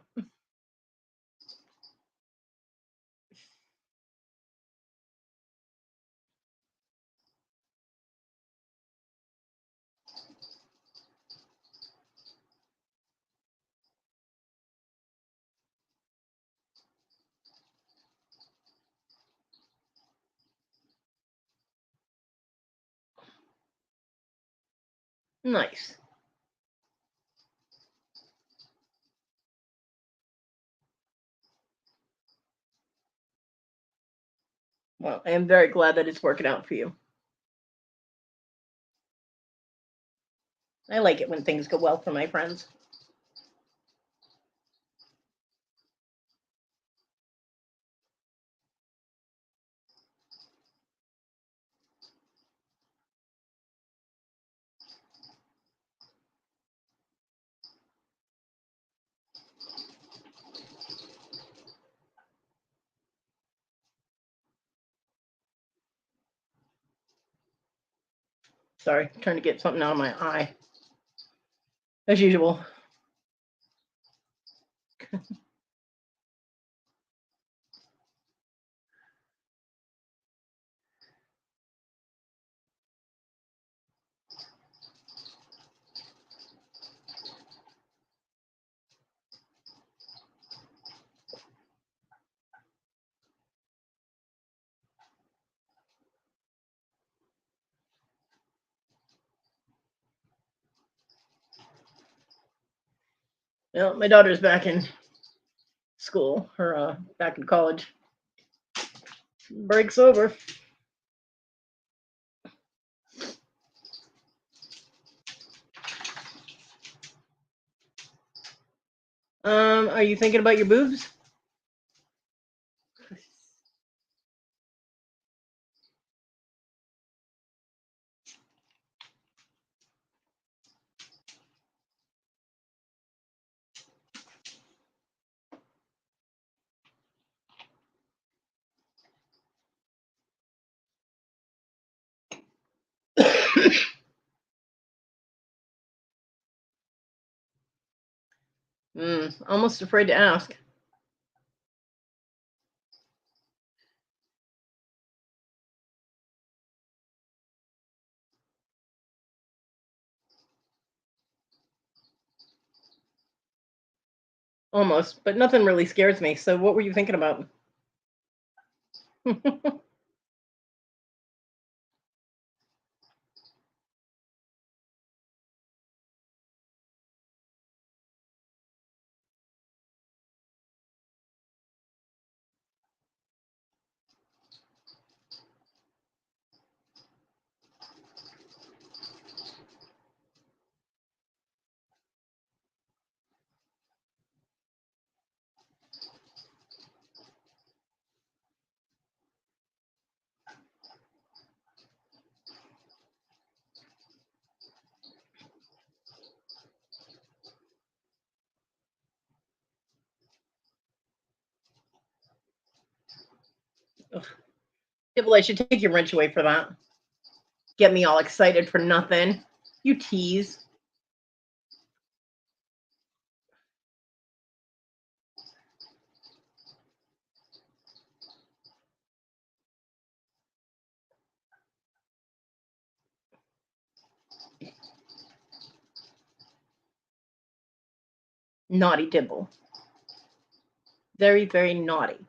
Nice. Well, I am very glad that it's working out for you. I like it when things go well for my friends. Sorry, trying to get something out of my eye. As usual. Well, my daughter's back in school, or back in college. Break's over. Are you thinking about your boobs? Almost afraid to ask. Almost, but nothing really scares me. So, what were you thinking about? Ugh. Dibble, I should take your wrench away for that. Get me all excited for nothing. You tease. Naughty Dibble. Very, very naughty.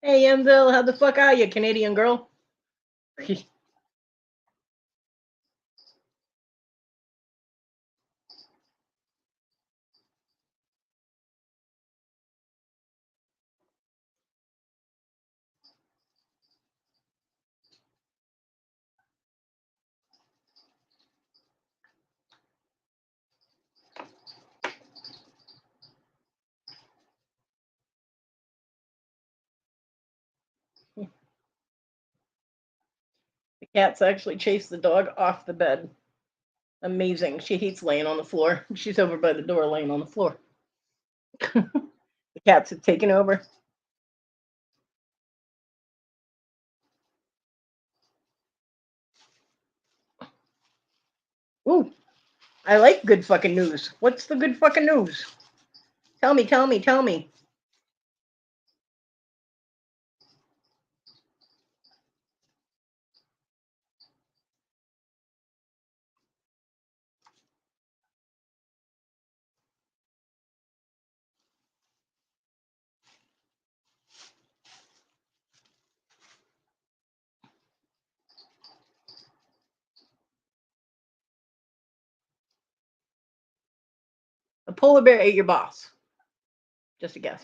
Hey, Emville, how the fuck are you, Canadian girl? The cat's actually chased the dog off the bed. Amazing. She hates laying on the floor. She's over by the door laying on the floor. The cats have taken over. Ooh, I like good fucking news. What's the good fucking news? Tell me, tell me, tell me. A polar bear ate your boss. Just a guess.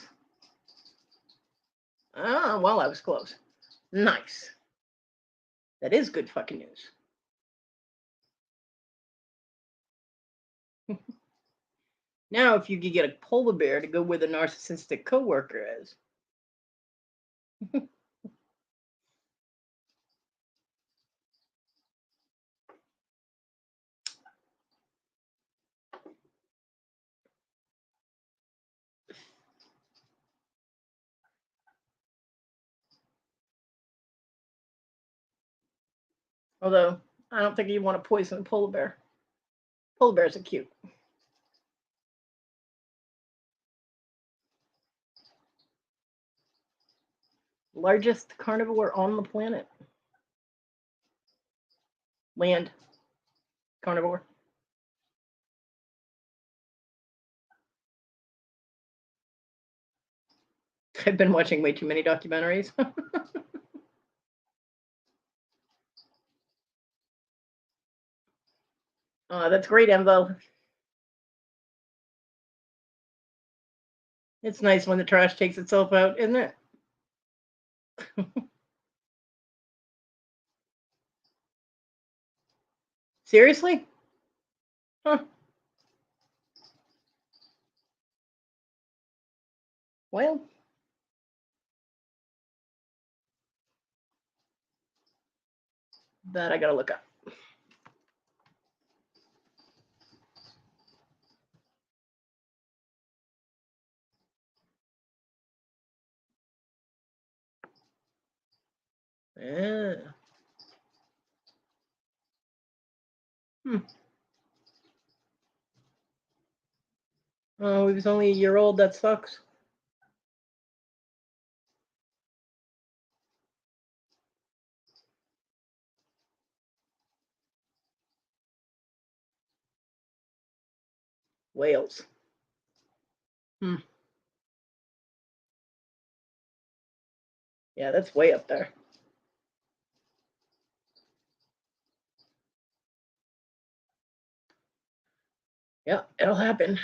Ah, well, I was close. Nice. That is good fucking news. Now, if you could get a polar bear to go where the narcissistic coworker is. Although, I don't think you want to poison a polar bear. Polar bears are cute. Largest carnivore on the planet. Land carnivore. I've been watching way too many documentaries. That's great, Emvo. It's nice when the trash takes itself out, isn't it? Seriously? Huh. Well, that I gotta look up. Yeah. Hmm. Oh, he was only a year old. That sucks. Wales. Hmm. Yeah, that's way up there. Yeah, it'll happen.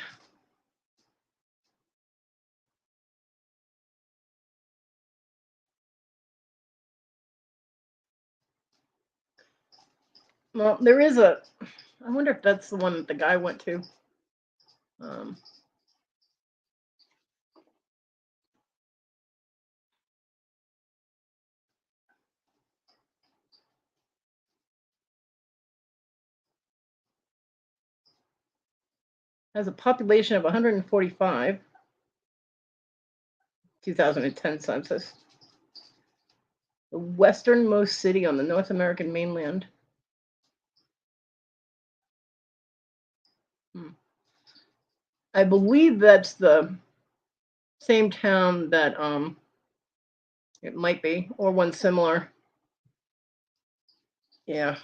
Well, there is a. I wonder if that's the one that the guy went to. Um, has a population of 145, 2010 census. The westernmost city on the North American mainland. I believe that's the same town that it might be, or one similar. Yeah.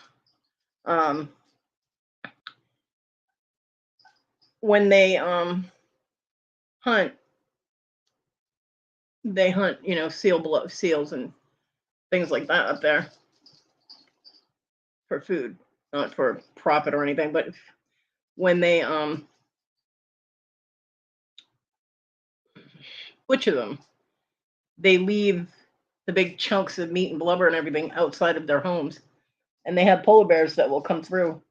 When they hunt, they hunt, seals and things like that up there for food, not for profit or anything. But when they butcher them, they leave the big chunks of meat and blubber and everything outside of their homes, and they have polar bears that will come through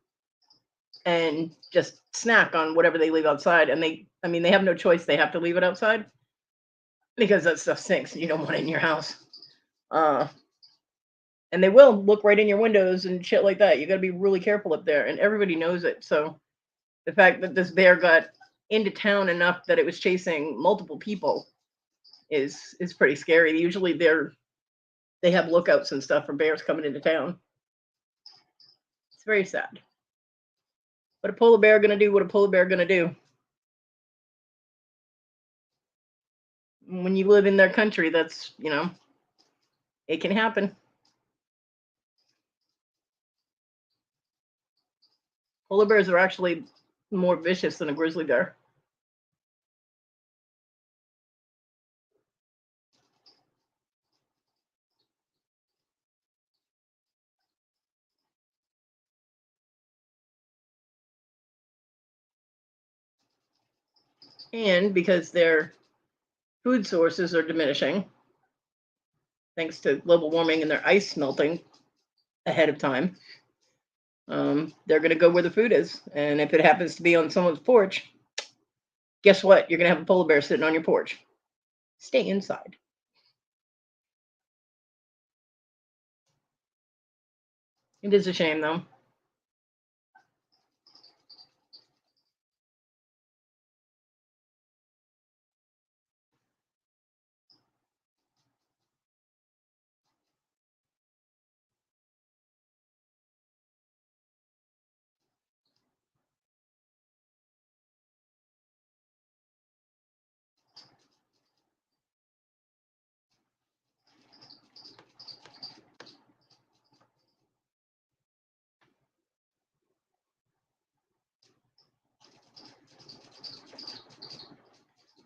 and just snack on whatever they leave outside. And they have no choice; they have to leave it outside because that stuff stinks. And you don't want it in your house. And they will look right in your windows and shit like that. You got to be really careful up there, and everybody knows it. So the fact that this bear got into town enough that it was chasing multiple people is pretty scary. Usually they have lookouts and stuff for bears coming into town. It's very sad. What a polar bear gonna do? What a polar bear gonna do? When you live in their country, that's it can happen. Polar bears are actually more vicious than a grizzly bear. And because their food sources are diminishing, thanks to global warming and their ice melting ahead of time, they're going to go where the food is. And if it happens to be on someone's porch, guess what? You're going to have a polar bear sitting on your porch. Stay inside. It is a shame, though.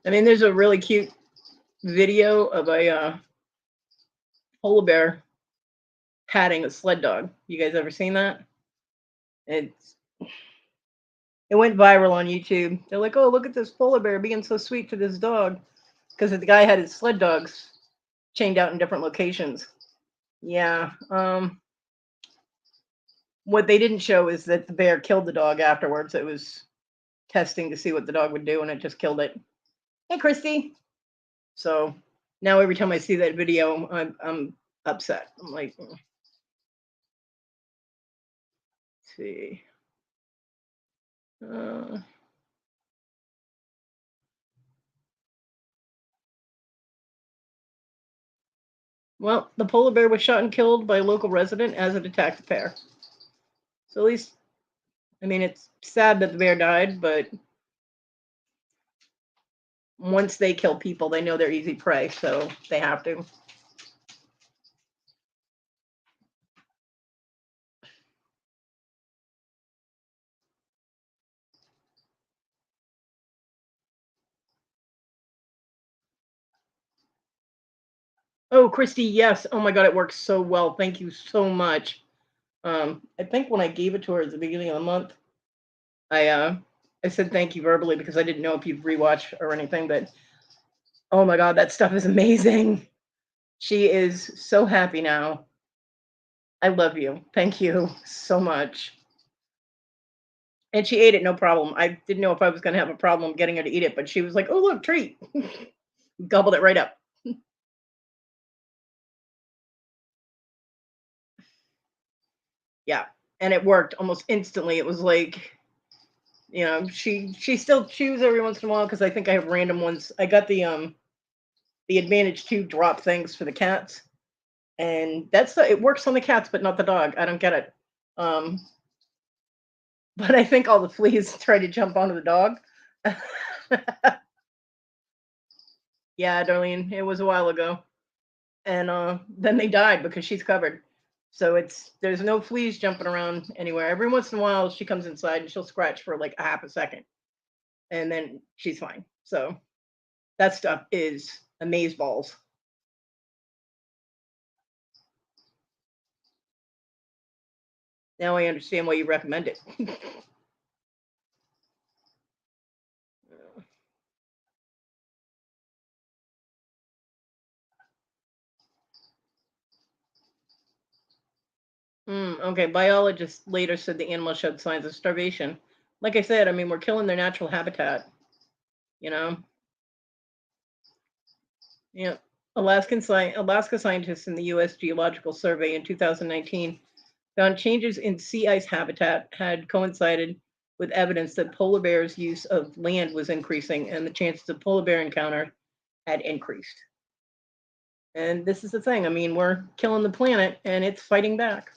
There's a really cute video of a polar bear patting a sled dog. You guys ever seen that? It went viral on YouTube. They're like, "Oh, look at this polar bear being so sweet to this dog," because the guy had his sled dogs chained out in different locations. Yeah. What they didn't show is that the bear killed the dog afterwards. It was testing to see what the dog would do, and it just killed it. Hey, Christy. So now every time I see that video, I'm upset. I'm like, let's see. Well, the polar bear was shot and killed by a local resident as it attacked the pair. So at least, it's sad that the bear died, but once they kill people, they know they're easy prey, so they have to. Oh, Christy, yes. Oh my God, it works so well. Thank you so much. I think when I gave it to her at the beginning of the month, I said thank you verbally because I didn't know if you'd rewatch or anything, but oh my God, that stuff is amazing. She is so happy now. I love you. Thank you so much. And she ate it, no problem. I didn't know if I was going to have a problem getting her to eat it, but she was like, "Oh, look, treat." Gobbled it right up. Yeah. And it worked almost instantly. It was like You know, she still chews every once in a while because I think I have random ones. I got the Advantage 2 drop things for the cats, and it works on the cats, but not the dog. I don't get it. Um, but I think all the fleas try to jump onto the dog. Yeah, Darlene, it was a while ago, and then they died because she's covered. So there's no fleas jumping around anywhere. Every once in a while, she comes inside and she'll scratch for like a half a second, and then she's fine. So that stuff is amaze balls. Now I understand why you recommend it. Okay, biologists later said the animal showed signs of starvation. Like I said, I mean, we're killing their natural habitat, you know? Yeah. Alaska scientists in the U.S. Geological Survey in 2019 found changes in sea ice habitat had coincided with evidence that polar bears' use of land was increasing and the chances of polar bear encounter had increased. And this is the thing. I mean, we're killing the planet and it's fighting back.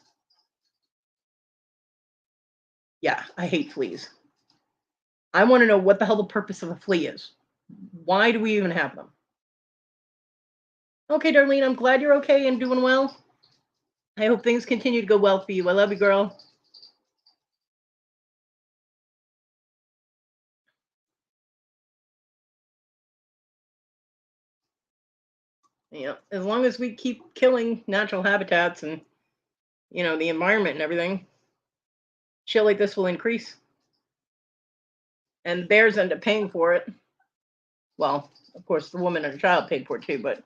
Yeah, I hate fleas. I want to know what the hell the purpose of a flea is. Why do we even have them? Okay, Darlene, I'm glad you're okay and doing well. I hope things continue to go well for you. I love you, girl. Yeah, as long as we keep killing natural habitats and the environment and everything, shit like this will increase, and bears end up paying for it. Well, of course, the woman and her child paid for it too, but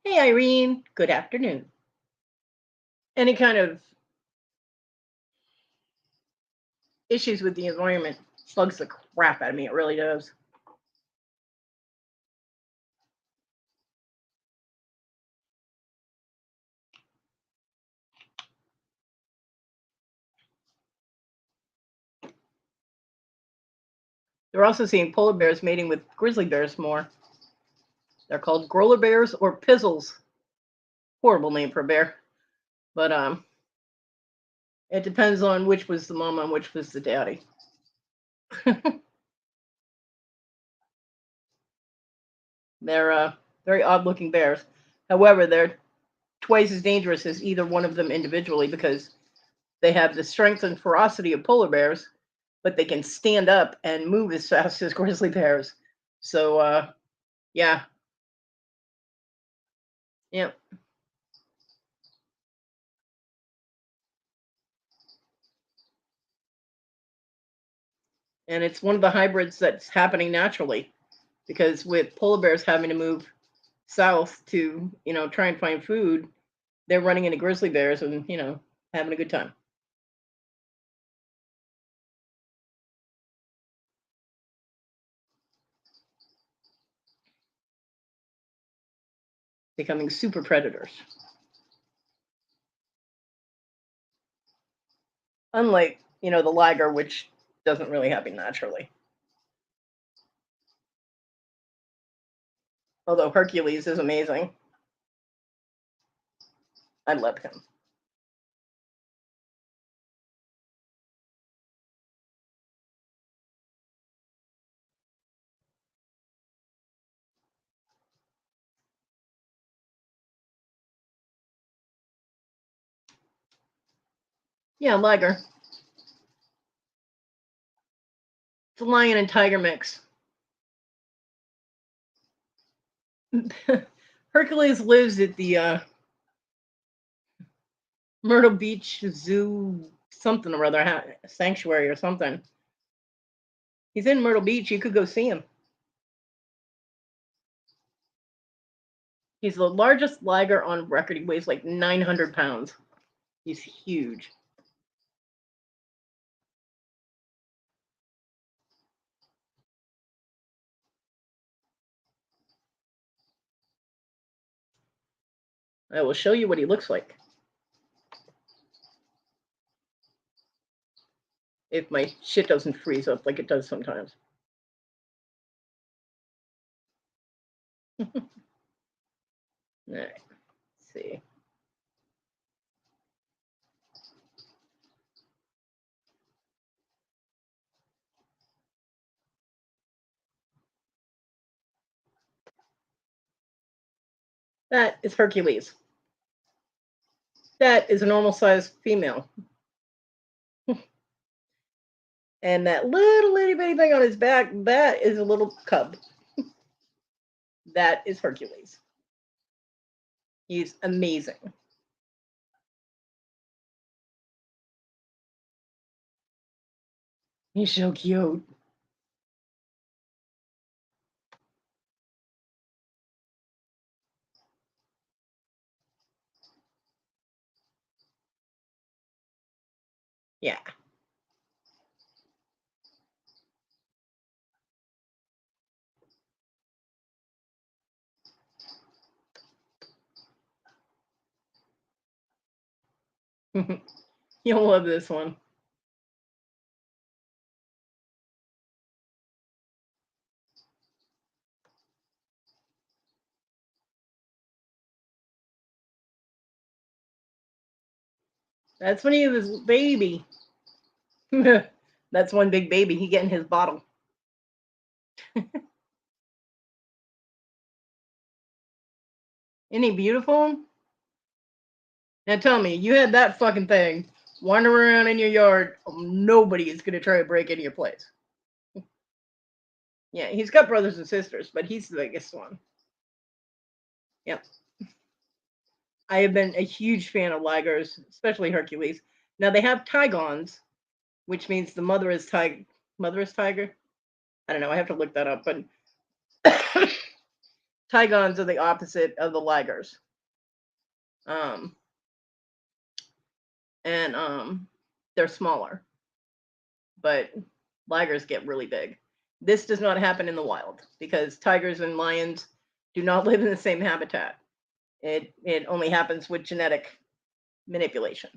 hey, Irene, good afternoon. Any kind of issues with the environment bugs the crap out of me. It really does. They're also seeing polar bears mating with grizzly bears more. They're called growler bears or pizzles. Horrible name for a bear, but it depends on which was the mama and which was the daddy. They're very odd-looking bears. However, they're twice as dangerous as either one of them individually because they have the strength and ferocity of polar bears, but they can stand up and move as fast as grizzly bears. So, yeah, yeah. And it's one of the hybrids that's happening naturally because with polar bears having to move south to, try and find food, they're running into grizzly bears and, having a good time. Becoming super predators. Unlike, the liger, which doesn't really happen naturally. Although Hercules is amazing. I love him. Yeah, liger. It's a lion and tiger mix. Hercules lives at the Myrtle Beach Zoo, something or other, sanctuary or something. He's in Myrtle Beach. You could go see him. He's the largest liger on record. He weighs like 900 pounds. He's huge. I will show you what he looks like. If my shit doesn't freeze up like it does sometimes. All right, let's see. That is Hercules. That is a normal sized female. And that little itty bitty thing on his back, that is a little cub. That is Hercules. He's amazing. He's so cute. Yeah. You'll love this one. That's when he was a baby. That's one big baby. He getting his bottle. Isn't he beautiful? Now tell me, you had that fucking thing wandering around in your yard. Nobody is going to try to break into your place. Yeah, he's got brothers and sisters, but he's the biggest one. Yep. I have been a huge fan of ligers, especially Hercules. Now they have tigons, which means the mother is tiger. Mother is tiger. I don't know. I have to look that up. But tigons are the opposite of the ligers. And they're smaller, but ligers get really big. This does not happen in the wild because tigers and lions do not live in the same habitat. It only happens with genetic manipulation.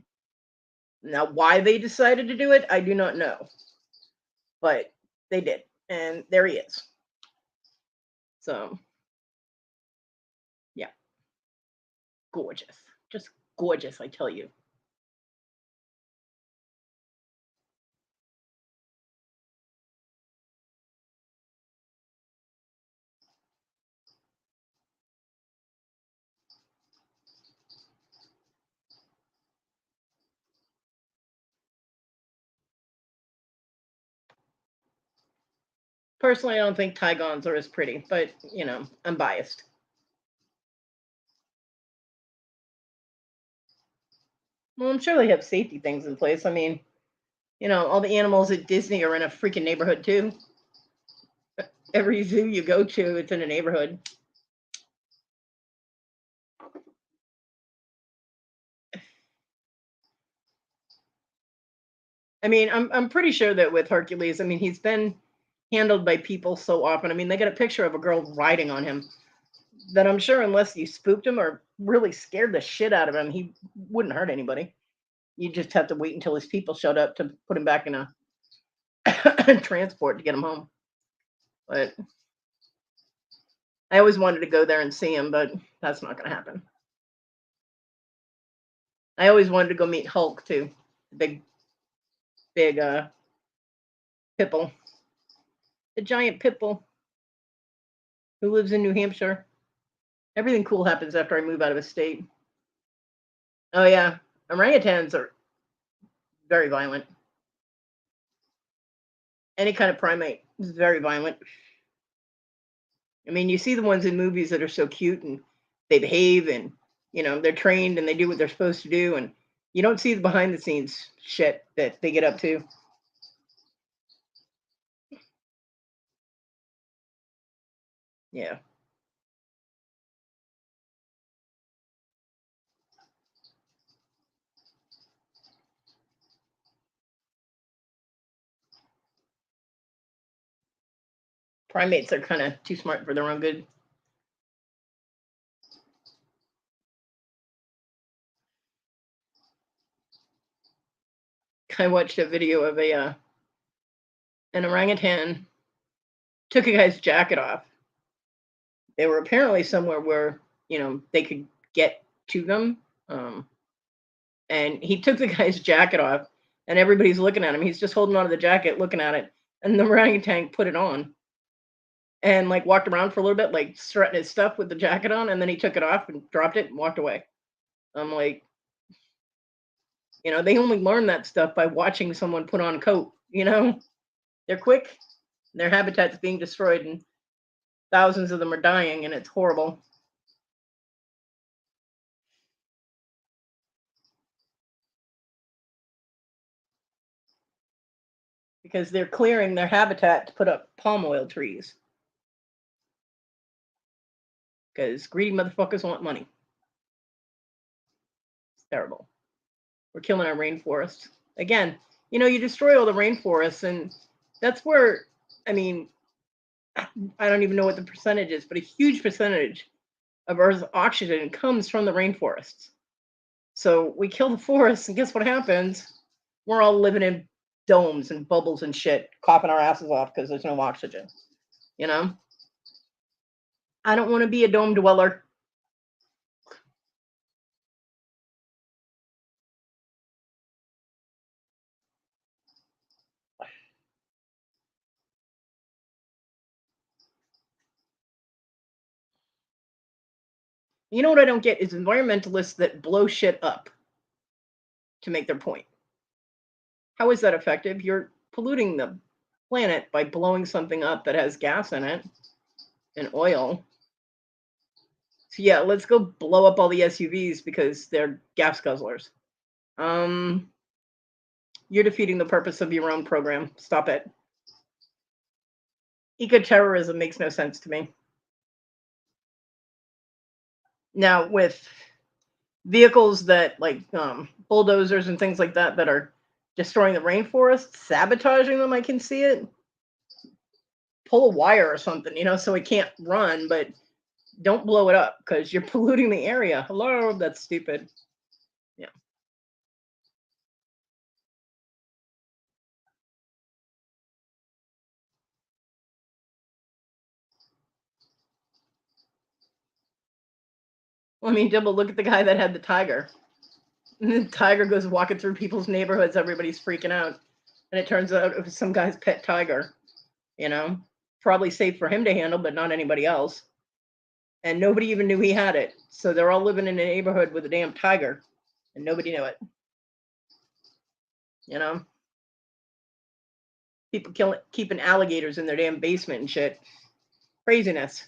Now, why they decided to do it, I do not know, but they did, and there he is. So, yeah, gorgeous, just gorgeous, I tell you. Personally, I don't think tigons are as pretty, but I'm biased. Well, I'm sure they have safety things in place. I mean, all the animals at Disney are in a freaking neighborhood too. Every zoo you go to, it's in a neighborhood. I mean, I'm pretty sure that with Hercules, I mean, he's been handled by people so often. I mean, they got a picture of a girl riding on him that I'm sure unless you spooked him or really scared the shit out of him, he wouldn't hurt anybody. You just have to wait until his people showed up to put him back in a transport to get him home. But I always wanted to go there and see him, but that's not going to happen. I always wanted to go meet Hulk too, the big pit bull, the giant pit bull who lives in New Hampshire. Everything cool happens after I move out of a state. Oh yeah, orangutans are very violent. Any kind of primate is very violent. I mean, you see the ones in movies that are so cute and they behave and they're trained and they do what they're supposed to do, and you don't see the behind the scenes shit that they get up to. Yeah. Primates are kind of too smart for their own good. I watched a video of an orangutan took a guy's jacket off. They were apparently somewhere where, they could get to them. And he took the guy's jacket off, and everybody's looking at him. He's just holding onto the jacket, looking at it. And the orangutan put it on and like walked around for a little bit, like strutting his stuff with the jacket on. And then he took it off and dropped it and walked away. I'm like, they only learn that stuff by watching someone put on a coat. They're quick, their habitat's being destroyed, and thousands of them are dying, and it's horrible. Because they're clearing their habitat to put up palm oil trees. Because greedy motherfuckers want money. It's terrible. We're killing our rainforests. Again, you destroy all the rainforests, and that's where, I don't even know what the percentage is, but a huge percentage of Earth's oxygen comes from the rainforests. So we kill the forests, and guess what happens? We're all living in domes and bubbles and shit, coughing our asses off because there's no oxygen. I don't want to be a dome dweller. You know what I don't get is environmentalists that blow shit up to make their point. How is that effective? You're polluting the planet by blowing something up that has gas in it and oil. So yeah, let's go blow up all the SUVs because they're gas guzzlers. You're defeating the purpose of your own program. Stop it. Eco-terrorism makes no sense to me. Now, with vehicles that like bulldozers and things like that that are destroying the rainforest, sabotaging them, I can see it. Pull a wire or something, so it can't run, but don't blow it up because you're polluting the area. Hello, that's stupid. Yeah. Well, Double, look at the guy that had the tiger. And the tiger goes walking through people's neighborhoods. Everybody's freaking out. And it turns out it was some guy's pet tiger. Probably safe for him to handle, but not anybody else. And nobody even knew he had it. So they're all living in a neighborhood with a damn tiger. And nobody knew it. People keeping alligators in their damn basement and shit. Craziness.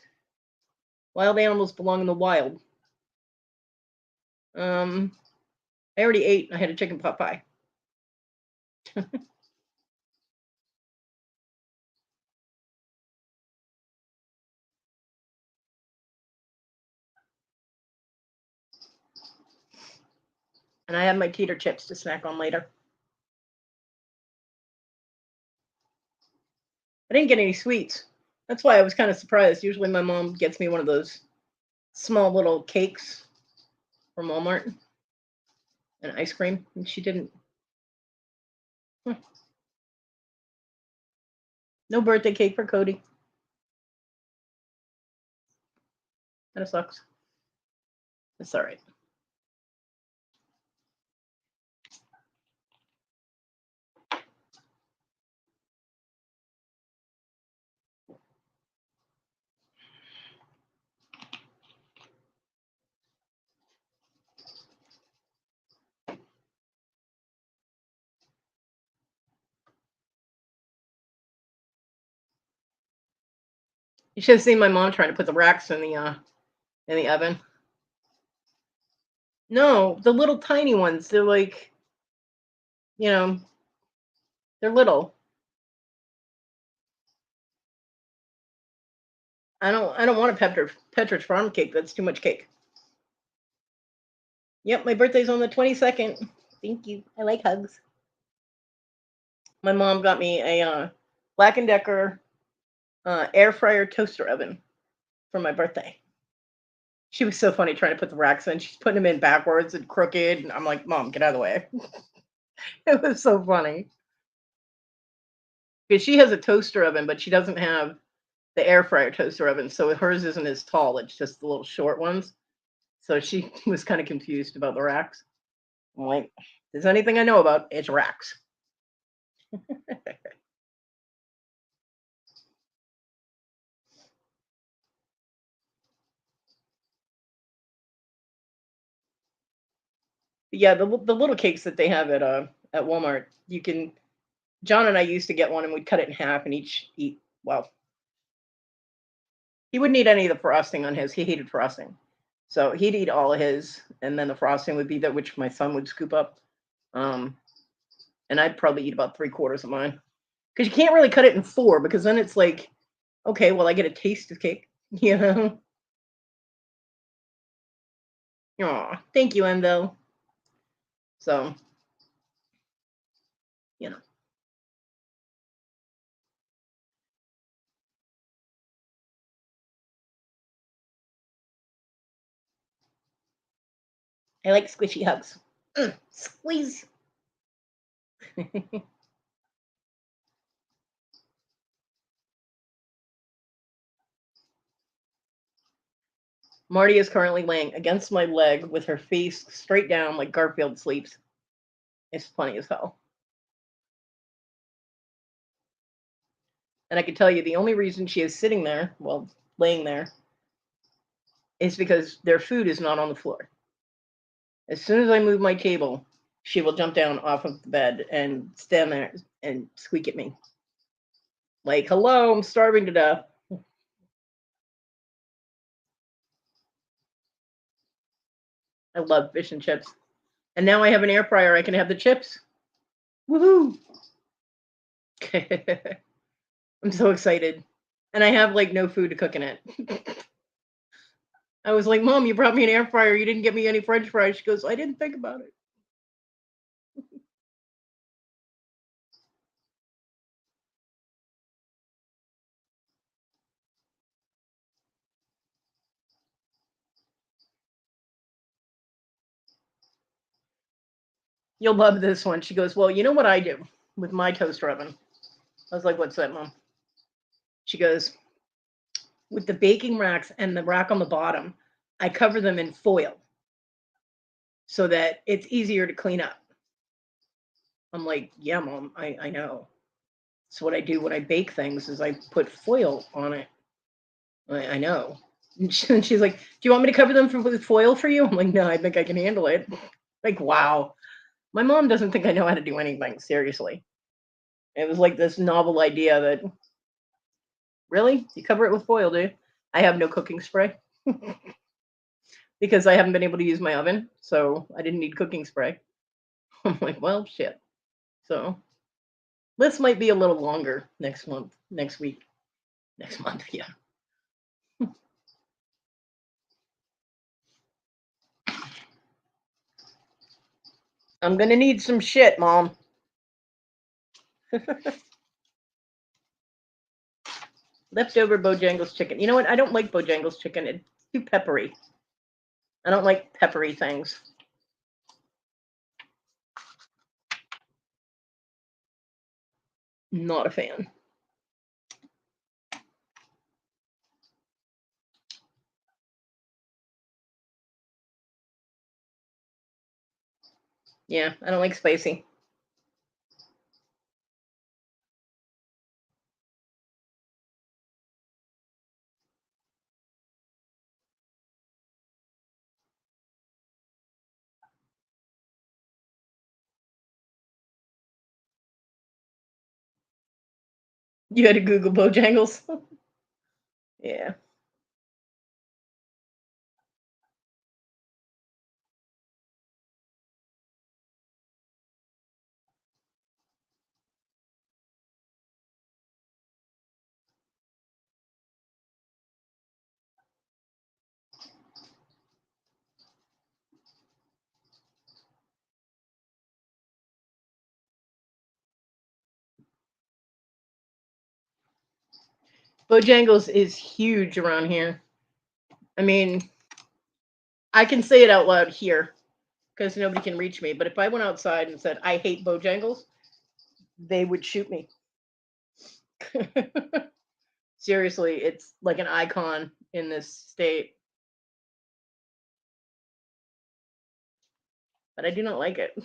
Wild animals belong in the wild. I already ate. I had a chicken pot pie. And I have my teeter chips to snack on later. I didn't get any sweets. That's why I was kind of surprised. Usually my mom gets me one of those small little cakes from Walmart and ice cream, and she didn't. No birthday cake for Kodi. Kind of sucks. It's all right. You should have seen my mom trying to put the racks in the oven. No, the little tiny ones. They're like, they're little. I don't want a Pepperidge Farm cake. That's too much cake. Yep, my birthday's on the 22nd. Thank you. I like hugs. My mom got me a Black & Decker air fryer toaster oven for my birthday. She was so funny trying to put the racks in. She's putting them in backwards and crooked, and I'm like, "Mom, get out of the way." It was so funny because she has a toaster oven, but she doesn't have the air fryer toaster oven, so hers isn't as tall. It's just the little short ones. So she was kind of confused about the racks. I'm like, "If there's anything I know about, it's racks." Yeah, the little cakes that they have at Walmart, you can. John and I used to get one, and we'd cut it in half and each eat. Well, he wouldn't eat any of the frosting on his. He hated frosting, so he'd eat all of his, and then the frosting would be that which my son would scoop up. Um, and I'd probably eat about 3/4 of mine because you can't really cut it in four because then it's like, okay, well, I get a taste of cake, you know. Aw, thank you, Endo. So, you know, I like squishy hugs. Squeeze. Marty is currently laying against my leg with her face straight down like Garfield sleeps. It's funny as hell. And I can tell you the only reason she is sitting there, well, laying there, is because their food is not on the floor. As soon as I move my table, she will jump down off of the bed and stand there and squeak at me. Like, hello, I'm starving to death. I love fish and chips. And now I have an air fryer. I can have the chips. Woohoo! I'm so excited. And I have like no food to cook in it. I was like, Mom, you brought me an air fryer. You didn't get me any French fries. She goes, I didn't think about it. You'll love this one. She goes, well, you know what I do with my toaster oven? I was like, what's that, Mom? She goes, with the baking racks and the rack on the bottom, I cover them in foil so that it's easier to clean up. I'm like, yeah, Mom, I know. So what I do when I bake things is I put foil on it. I know. And she's like, do you want me to cover them with foil for you? I'm like, no, I think I can handle it. Like, wow. My mom doesn't think I know how to do anything, seriously. It was like this novel idea that, really? You cover it with foil, do you? I have no cooking spray because I haven't been able to use my oven, so I didn't need cooking spray. I'm like, well, shit. So this might be a little longer next month, next week, next month, yeah. I'm gonna need some shit, Mom. Leftover Bojangles chicken. You know what? I don't like Bojangles chicken. It's too peppery. I don't like peppery things. Not a fan. Yeah, I don't like spicy. You had to Google Bojangles. Yeah. Bojangles is huge around here. I mean, I can say it out loud here because nobody can reach me. But if I went outside and said I hate Bojangles, they would shoot me. Seriously, it's like an icon in this state. But I do not like it.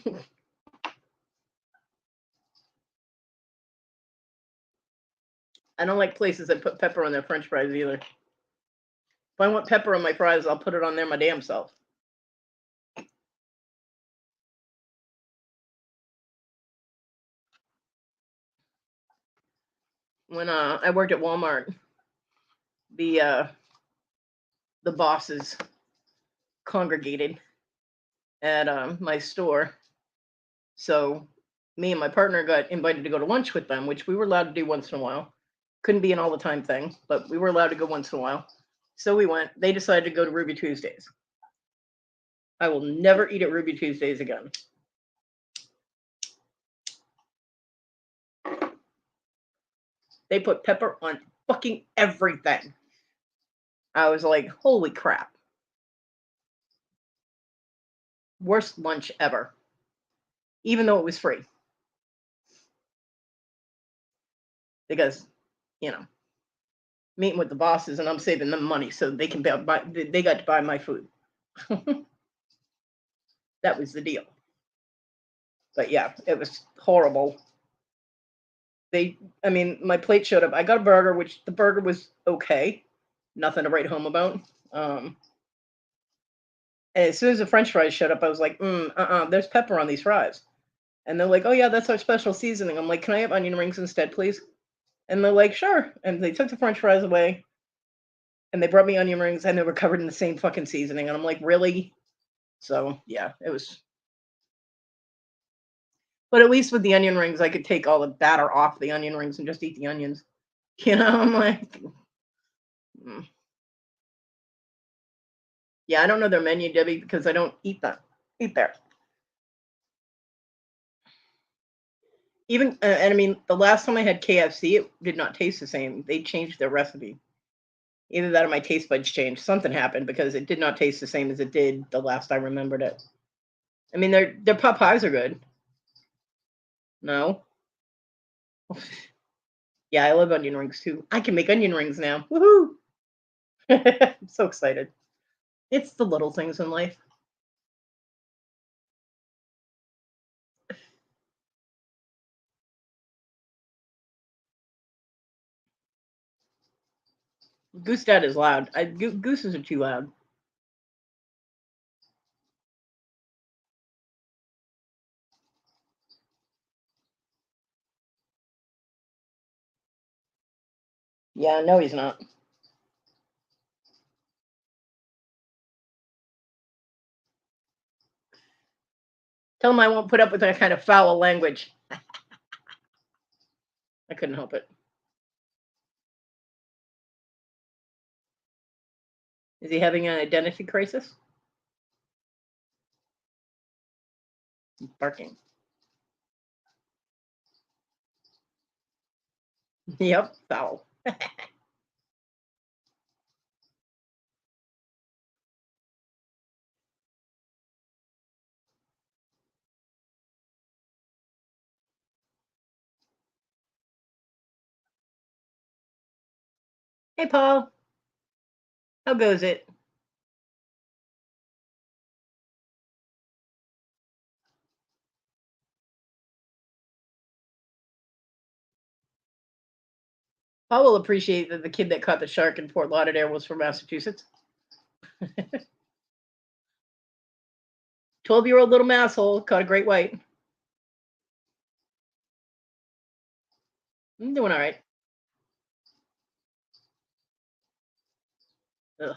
I don't like places that put pepper on their French fries either. If I want pepper on my fries, I'll put it on there my damn self. When I worked at Walmart, the bosses congregated at my store. So me and my partner got invited to go to lunch with them, which we were allowed to do once in a while. Couldn't be an all the time thing, but we were allowed to go once in a while. So we went. They decided to go to Ruby Tuesdays. I will never eat at Ruby Tuesdays again. They put pepper on fucking everything. I was like, holy crap. Worst lunch ever. Even though it was free. Because, meeting with the bosses and I'm saving them money so they can buy, they got to buy my food. That was the deal. But yeah, it was horrible. My plate showed up. I got a burger, which the burger was okay. Nothing to write home about. And as soon as the French fries showed up, I was like, there's pepper on these fries. And they're like, oh yeah, that's our special seasoning. I'm like, can I have onion rings instead, please? And they're like, sure. And they took the French fries away. And they brought me onion rings, and they were covered in the same fucking seasoning. And I'm like, really? So yeah, it was. But at least with the onion rings, I could take all the batter off the onion rings and just eat the onions. I'm like, yeah, I don't know their menu, Debbie, because I don't eat there. Even and the last time I had KFC, it did not taste the same. They changed their recipe. Either that or my taste buds changed. Something happened because it did not taste the same as it did the last I remembered it. Their pot pies are good. No. Yeah, I love onion rings too. I can make onion rings now. Woohoo! I'm so excited. It's the little things in life. Goose Dad is loud. Gooses are too loud. Yeah, no, he's not. Tell him I won't put up with that kind of foul language. I couldn't help it. Is he having an identity crisis? He's barking. Yep, foul. Hey, Paul. How goes it? Paul will appreciate that the kid that caught the shark in Fort Lauderdale was from Massachusetts. 12-year-old little masshole caught a great white. I'm doing all right. Ugh.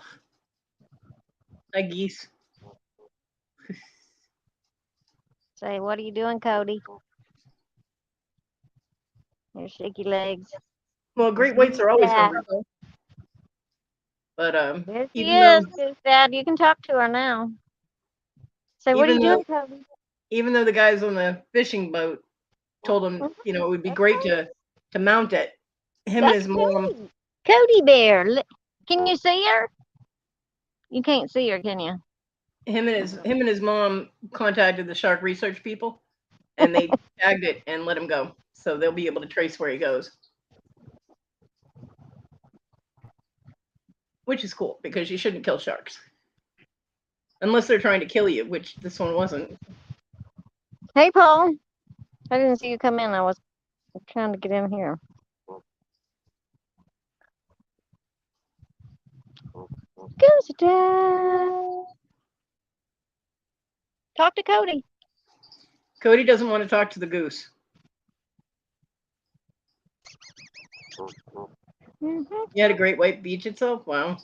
Hi, geese.
Say, what are you doing, Kodi? Your shaky legs.
Well, great whites are always hungry, though. But
There she
even though
is, Goose Dad. You can talk to her now. Say, what are you doing, Kodi?
even though the guys on the fishing boat told him, it would be great to mount it. Him and his mom,
Great. Cody bear. Can you see her? You can't see her, can you?
Him and his mom contacted the shark research people, and they tagged it and let him go. So they'll be able to trace where he goes, which is cool because you shouldn't kill sharks unless they're trying to kill you, which this one wasn't.
Hey, Paul. I didn't see you come in. I was trying to get in here. Goose down. Talk to Cody.
Cody doesn't want to talk to the goose. You had a great white beach itself? Wow.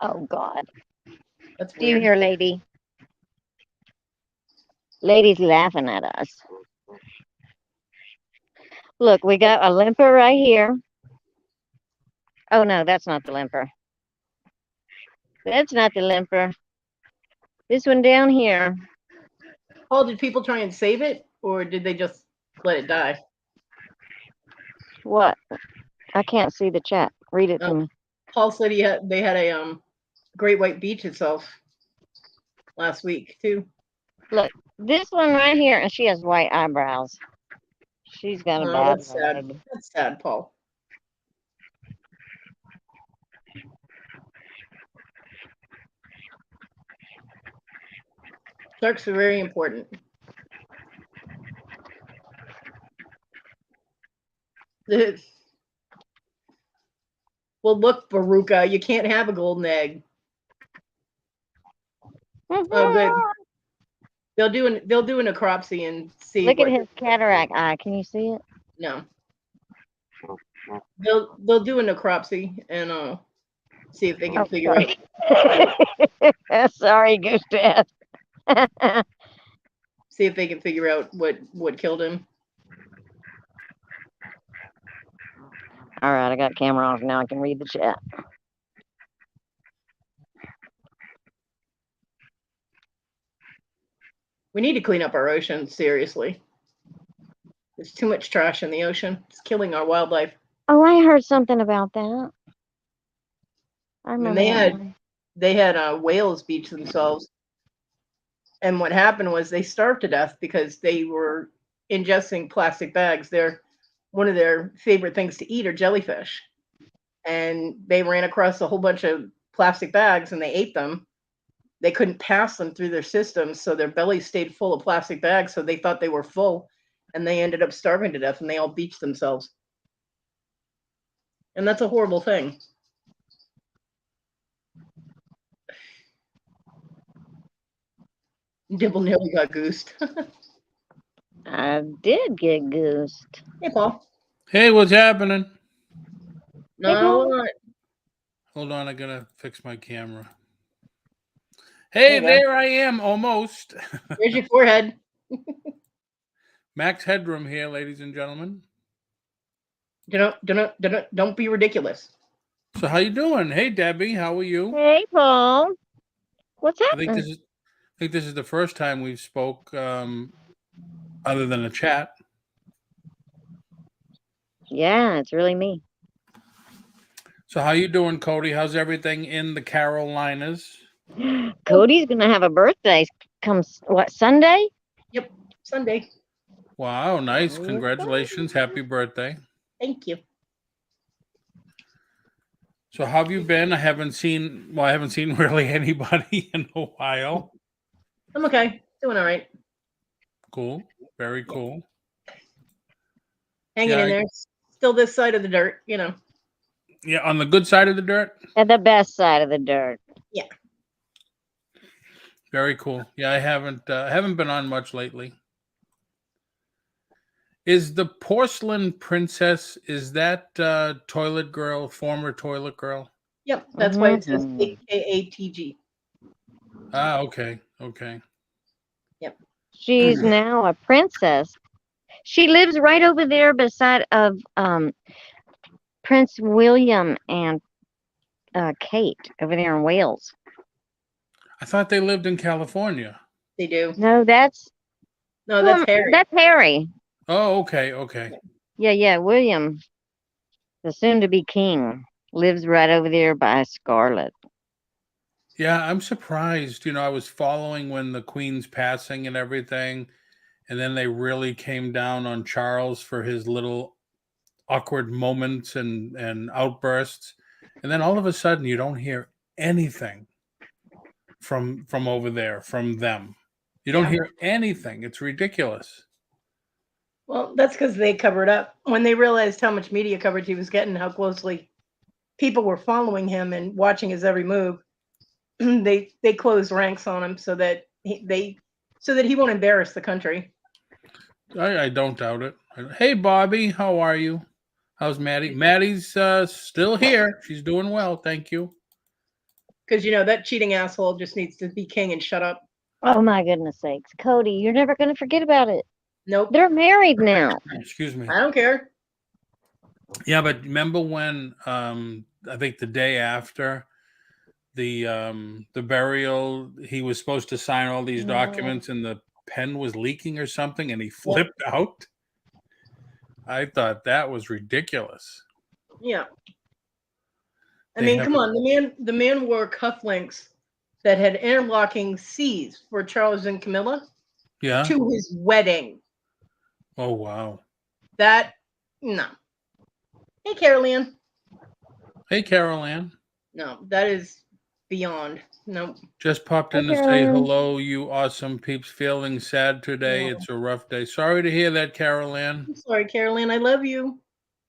Oh, God.
That's
Do you
weird.
hear, lady? Lady's laughing at us. Look, we got a limper right here. Oh, no, that's not the limper. That's not the limper. This one down here.
Paul, did people try and save it, or did they just let it die?
What? I can't see the chat. Read it to me.
Paul said they had a great white beach itself last week too.
Look, this one right here, and she has white eyebrows. She's got a
Oh,
bad
that's sad.
leg.
That's sad, Paul. Sharks are very important. Well, look, Baruka, you can't have a golden egg. Oh, good. They'll do a necropsy and see.
Look at his cataract eye. Can you see it?
No. They'll do a necropsy and see if they can figure
out. Sorry, Gustav.
See if they can figure out what killed him.
All right, I got camera off now. I can read the chat.
We need to clean up our ocean, seriously. There's too much trash in the ocean. It's killing our wildlife.
Oh, I heard something about that. I remember
they had whales beach themselves. And what happened was they starved to death because they were ingesting plastic bags. One of their favorite things to eat are jellyfish. And they ran across a whole bunch of plastic bags and they ate them. They couldn't pass them through their systems, so their bellies stayed full of plastic bags, so they thought they were full, and they ended up starving to death, and they all beached themselves. And that's a horrible thing. Dibble nearly got goosed.
I did get goosed.
Hey, Paul.
Hey, what's happening?
No.
Hold on, I gotta fix my camera. Hey, there I am, almost.
There's your forehead.
Max Headroom here, ladies and gentlemen.
Don't be ridiculous.
So how you doing? Hey, Debbie, how are you?
Hey, Paul. What's happening?
I think this is the first time we've spoke other than a chat.
Yeah, it's really me.
So how you doing, Cody? How's everything in the Carolinas?
Cody's gonna have a birthday. Comes what, Sunday?
Yep, Sunday.
Wow, nice. Congratulations. Happy birthday.
Thank you.
So how have you been? I haven't seen really anybody in a while.
I'm okay. Doing all right.
Cool. Very cool.
Hanging in there. Still this side of the dirt, you know.
Yeah, on the good side of the dirt?
And the best side of the dirt.
Yeah.
Very cool. Yeah, I haven't been on much lately. Is the porcelain princess, is that toilet girl, former toilet girl?
Yep, that's why it says AKATG.
Ah, okay. Okay.
Yep.
She's now a princess. She lives right over there beside of Prince William and Kate over there in Wales.
I thought they lived in California.
They do.
No, that's
Harry.
That's Harry.
Oh, okay, okay.
Yeah, William. the soon-to-be king, lives right over there by Scarlet.
Yeah, I'm surprised. I was following when the Queen's passing and everything, and then they really came down on Charles for his little awkward moments and outbursts. And then all of a sudden you don't hear anything from over there, from them. You don't
Yeah.
hear anything. It's ridiculous.
Well, that's because they covered up when they realized how much media coverage he was getting, how closely people were following him and watching his every move. They closed ranks on him so that he won't embarrass the country.
I don't doubt it. Hey, Bobby, how are you? How's Maddie? Maddie's still here. She's doing well, thank you.
Because that cheating asshole just needs to be king and shut up.
Oh my goodness sakes. Kodi, you're never going to forget about it.
Nope.
They're married now.
Excuse me.
I don't care.
Yeah, but remember when I think the day after the burial, he was supposed to sign all these documents and the pen was leaking or something and he flipped out? I thought that was ridiculous.
Yeah. I
They
mean,
have
come
a-
on. The man wore cufflinks that had interlocking C's for Charles and Camilla
Yeah.
to his wedding.
Oh, wow.
That, no. Hey, Caroline.
Hey, Carol Ann.
No, that is beyond. No.
Just popped
Hey,
in to say
Carol Ann.
hello, you awesome peeps. Feeling sad today.
Yeah.
It's a rough day. Sorry to hear that, Carol Ann.
I'm sorry, Caroline. I love you.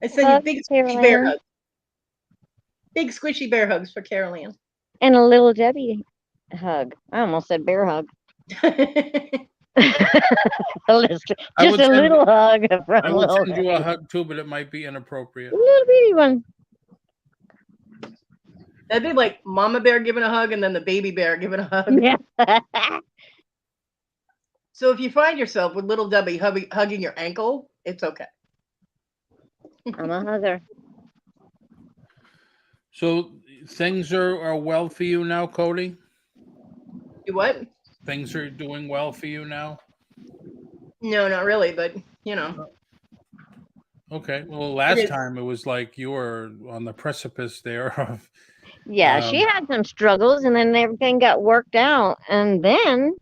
I send you
Hugs,
big squishy bear
Carol Ann.
hugs. Big squishy bear hugs for Caroline.
And a little Debbie hug. I almost said bear hug. Just
I
a
would send-
little hug from
I would
little
send you a
Debbie.
hug too, but it might be inappropriate.
A little bitty one.
That'd be like mama bear giving a hug and then the baby bear giving a hug.
Yeah.
So if you find yourself with little Debbie hugging your ankle, it's okay.
I'm a hugger.
So things are well for you now, Kodi?
You what?
Things are doing well for you now?
No, not really, but
Okay. Well, last
is.
time it was like you were on the precipice there of
Yeah, she had some struggles and then everything got worked out. And then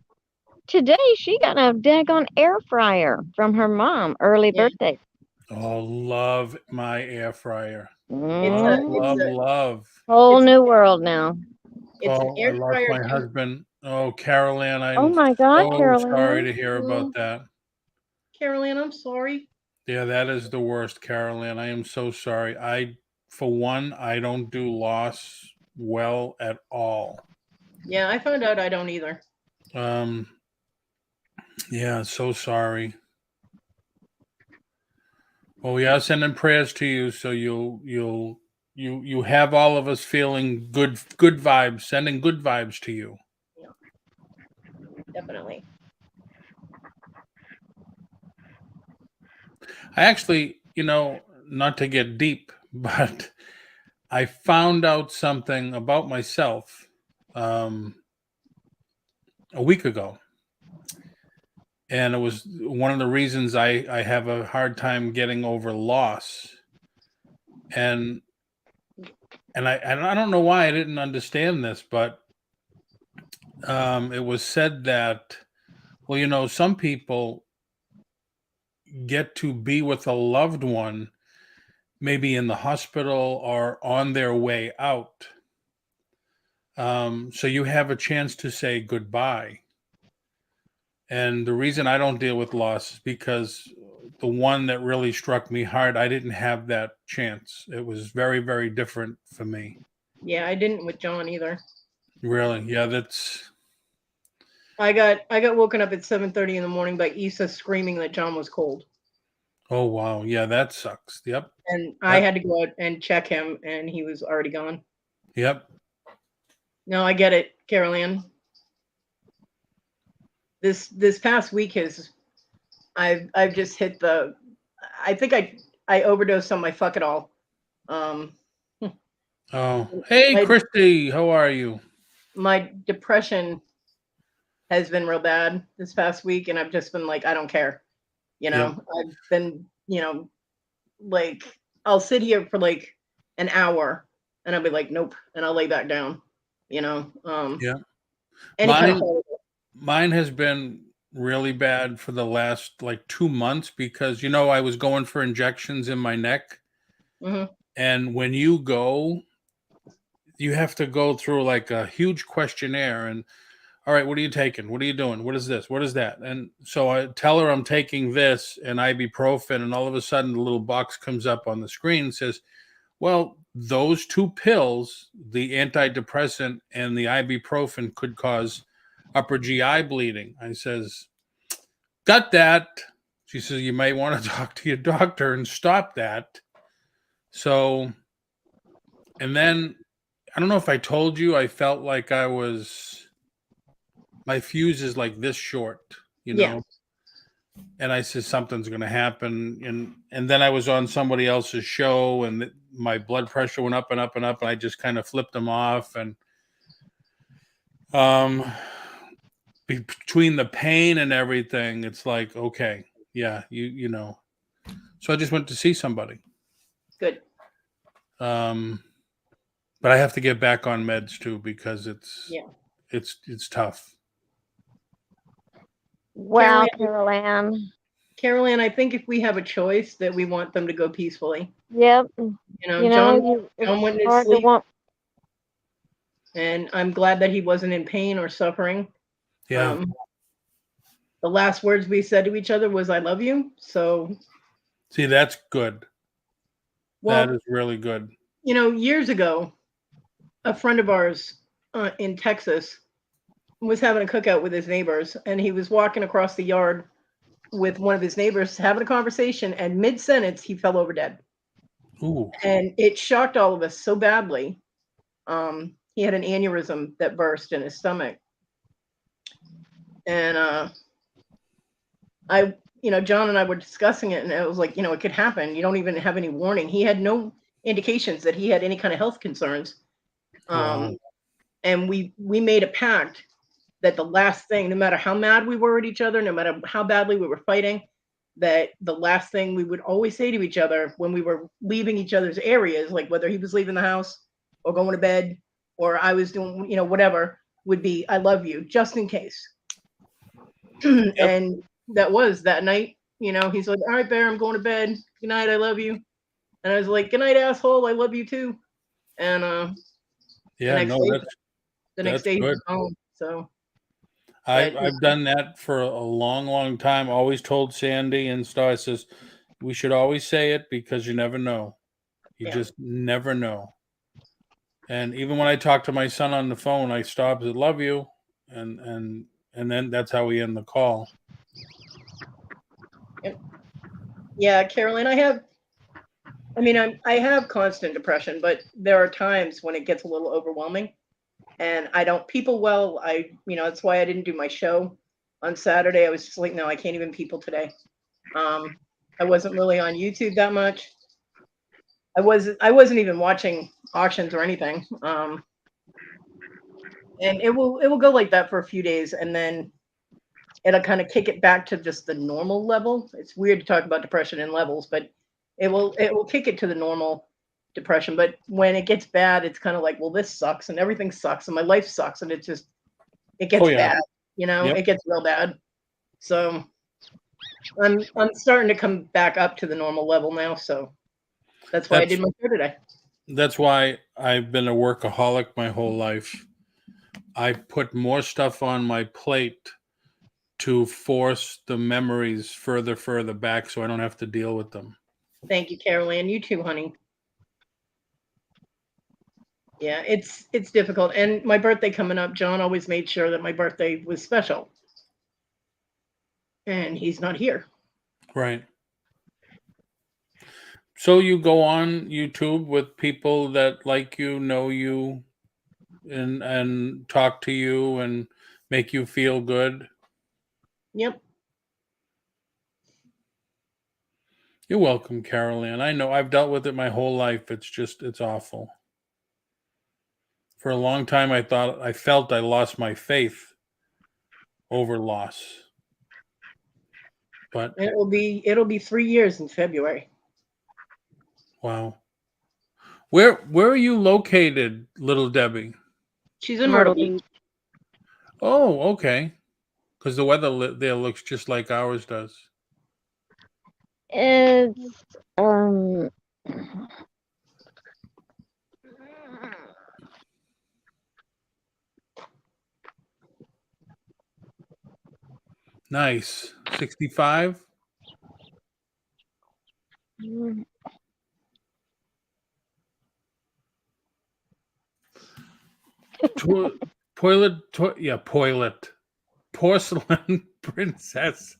today she got a daggone air fryer from her mom, early
Yeah.
birthday.
oh, love my air fryer.
Mm,
Love.
whole
it's-
new world now.
It's an
Oh, I
air
lost
fryer.
my husband. Oh, Carol Ann,
Oh
I'm
my God,
so
Carol
sorry
Ann.
to hear about that.
Caroline, I'm sorry.
Yeah, that is the worst, Carol Ann. I am so sorry. For one, I don't do loss well at all.
Yeah, I found out I don't either.
Yeah, so sorry. Well, we are sending prayers to you, so you have all of us feeling good vibes, sending good vibes to you.
Definitely.
I actually, not to get deep, but I found out something about myself a week ago. And it was one of the reasons I have a hard time getting over loss. And I don't know why I didn't understand this, but it was said that, well, some people get to be with a loved one maybe in the hospital or on their way out. So you have a chance to say goodbye. And the reason I don't deal with loss is because the one that really struck me hard, I didn't have that chance. It was very, very different for me.
Yeah, I didn't with John either.
Really? Yeah, that's...
I got woken up at 7:30 in the morning by Issa screaming that John was cold.
Oh, wow. Yeah, that sucks. Yep.
And I had to go out and check him and he was already gone.
Yep.
No, I get it, Caroline. This past week I've just hit I think I overdosed on my fuck it all.
Oh, hey, Christy, how are you?
My depression has been real bad this past week, and I've just been like, I don't care. I've been, like, I'll sit here for like an hour and I'll be like, nope, and I'll lay back down, you know.
Yeah.
Any kind of
Mine,
holiday.
mine has been really bad for the last like 2 months because, I was going for injections in my neck.
Mhm.
And when you go, you have to go through like a huge questionnaire and, all right, what are you taking? What are you doing? What is this? What is that? And so I tell her I'm taking this and ibuprofen, and all of a sudden the little box comes up on the screen and says, well, those two pills, the antidepressant and the ibuprofen, could cause upper GI bleeding. I says, got that. She says, you might want to talk to your doctor and stop that. So, and then I don't know if I told you, I felt like my fuse is like this short,
Yeah.
and I said something's going to happen, and then I was on somebody else's show, and my blood pressure went up and up and up, and I just kind of flipped them off, and um, between the pain and everything, it's like, okay, yeah, so I just went to see somebody,
Good.
but I have to get back on meds too because
Yeah.
it's tough.
Wow,
Carol
Carol Ann.
Ann, I think if we have a choice that we want them to go peacefully.
Yep.
John
It's
went to
hard to
sleep,
want.
and I'm glad that he wasn't in pain or suffering.
Yeah.
The last words we said to each other was "I love you." So,
See, that's good.
well,
That is really good.
years ago, a friend of ours in Texas was having a cookout with his neighbors, and he was walking across the yard with one of his neighbors having a conversation, and mid-sentence he fell over dead.
Ooh.
And it shocked all of us so badly. He had an aneurysm that burst in his stomach. And John and I were discussing it, and it was like, it could happen. You don't even have any warning. He had no indications that he had any kind of health concerns.
Wow.
And we made a pact that the last thing, no matter how mad we were at each other, no matter how badly we were fighting, that the last thing we would always say to each other when we were leaving each other's areas, like whether he was leaving the house or going to bed or I was doing, whatever, would be, I love you, just in case.
Yep.
And that was that night, he's like, all right, Bear, I'm going to bed. Good night, I love you. And I was like, good night, asshole, I love you too. And
Yeah,
the
that's
next day he
good.
was home. So
I've done that for a long, long time. Always told Sandy and Star, says we should always say it because you never know. You
Yeah.
just never know. And even when I talk to my son on the phone, I stop and love you, and then that's how we end the call.
Yeah, Carolyn, I have constant depression, but there are times when it gets a little overwhelming and I don't people well. That's why I didn't do my show on Saturday. I was just like, no, I can't even people today. I wasn't really on YouTube that much. I wasn't even watching auctions or anything. And it will go like that for a few days, and then it'll kind of kick it back to just the normal level. It's weird to talk about depression in levels, but it will kick it to the normal depression. But when it gets bad, it's kind of like, well, this sucks and everything sucks and my life sucks, and it gets
Oh, yeah.
bad.
Yep.
It gets real bad. So I'm starting to come back up to the normal level now. So that's why I did my show today.
That's why I've been a workaholic my whole life. I put more stuff on my plate to force the memories further back so I don't have to deal with them.
Thank you, Carol Ann. You too, honey. Yeah, it's difficult. And my birthday coming up, John always made sure that my birthday was special. And he's not here.
Right. So you go on YouTube with people that like you, know you, and talk to you and make you feel good.
Yep.
You're welcome, Carol Ann. I know I've dealt with it my whole life. It's awful. For a long time, I felt I lost my faith over loss. But
It'll be 3 years in February.
Wow. Where are you located, little Debbie?
She's in Myrtle
Myrtle
Beach.
Oh, okay. Because the weather there looks just like ours does.
It's
Nice. 65? Toilet. Porcelain princess.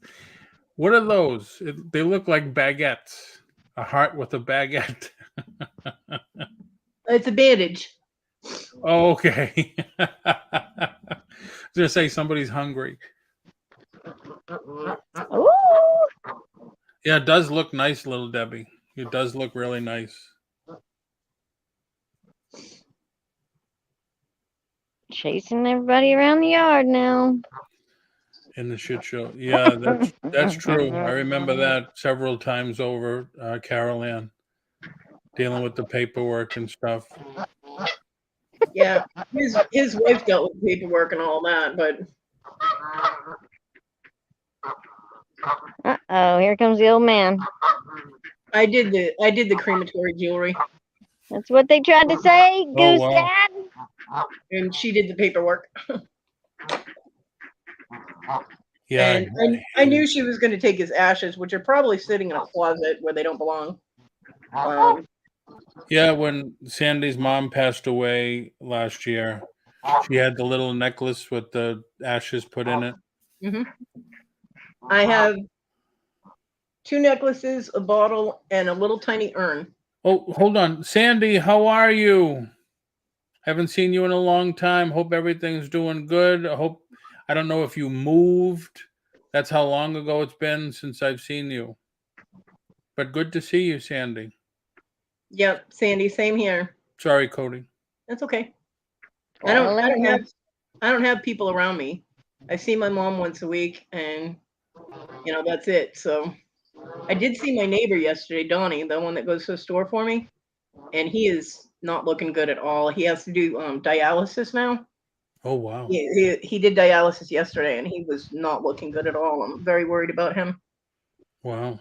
What are those? They look like baguettes. A heart with a baguette.
It's a bandage.
Oh, okay. I was gonna say somebody's hungry.
ooh,
Yeah, it does look nice, little Debbie. It does look really nice.
chasing everybody around the yard now.
In the shit show. Yeah, that's true. I remember that several times over, Carol Ann, dealing with the paperwork and stuff.
Yeah, his wife dealt with paperwork and all that, but
Uh-oh, here comes the old man.
I did the crematory jewelry,
That's what they tried to say,
Oh,
Goose
wow.
Dad.
and she did the paperwork.
Yeah.
And I knew she was going to take his ashes, which are probably sitting in a closet where they don't belong.
Yeah, when Sandy's mom passed away last year, she had the little necklace with the ashes put in it.
Mhm. I have 2 necklaces, a bottle, and a little tiny urn.
Oh, hold on. Sandy, how are you? Haven't seen you in a long time. Hope everything's doing good. I don't know if you moved. That's how long ago it's been since I've seen you. But good to see you, Sandy.
Yep, Sandy, same here.
Sorry, Kodi.
That's okay.
Poor Elena.
I don't have people around me. I see my mom once a week, and that's it. So I did see my neighbor yesterday, Donnie, the one that goes to the store for me, and he is not looking good at all. He has to do dialysis now.
Oh, wow.
He did dialysis yesterday, and he was not looking good at all. I'm very worried about him.
Wow.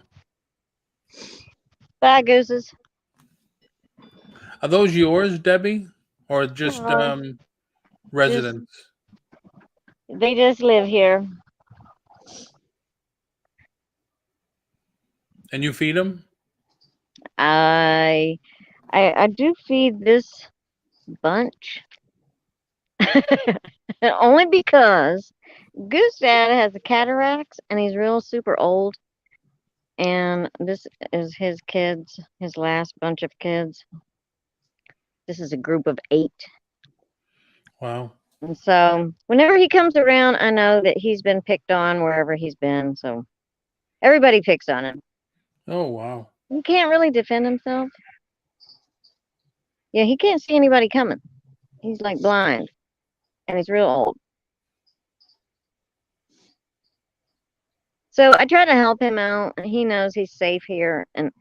Bye, Gooses.
Are those yours, Debbie? Or just residents?
They just live here.
And you feed them?
I do feed this bunch. Only because Goose Dad has the cataracts and he's real super old. And this is his kids, his last bunch of kids. This is a group of 8.
Wow.
And so whenever he comes around, I know that he's been picked on wherever he's been. So everybody picks on him.
Oh, wow.
He can't really defend himself. Yeah, he can't see anybody coming. He's like blind. And he's real old. So I try to help him out, and he knows he's safe here. And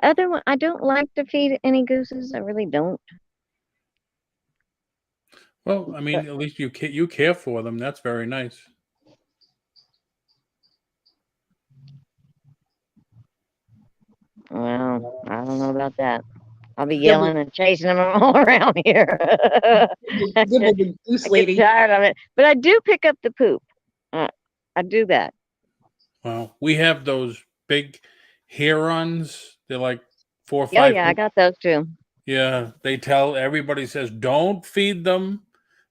I don't like to feed any gooses. I really don't.
Well, I mean, at least you care for them. That's very nice.
Well, I don't know about that. I'll be
Dibble,
yelling and chasing them all around here.
dibble the goose
I get
lady.
tired of it, but I do pick up the poop. I do that.
Wow. We have those big herons. They're like 4 or 5.
Yeah, yeah, I got those too.
Yeah, everybody says don't feed them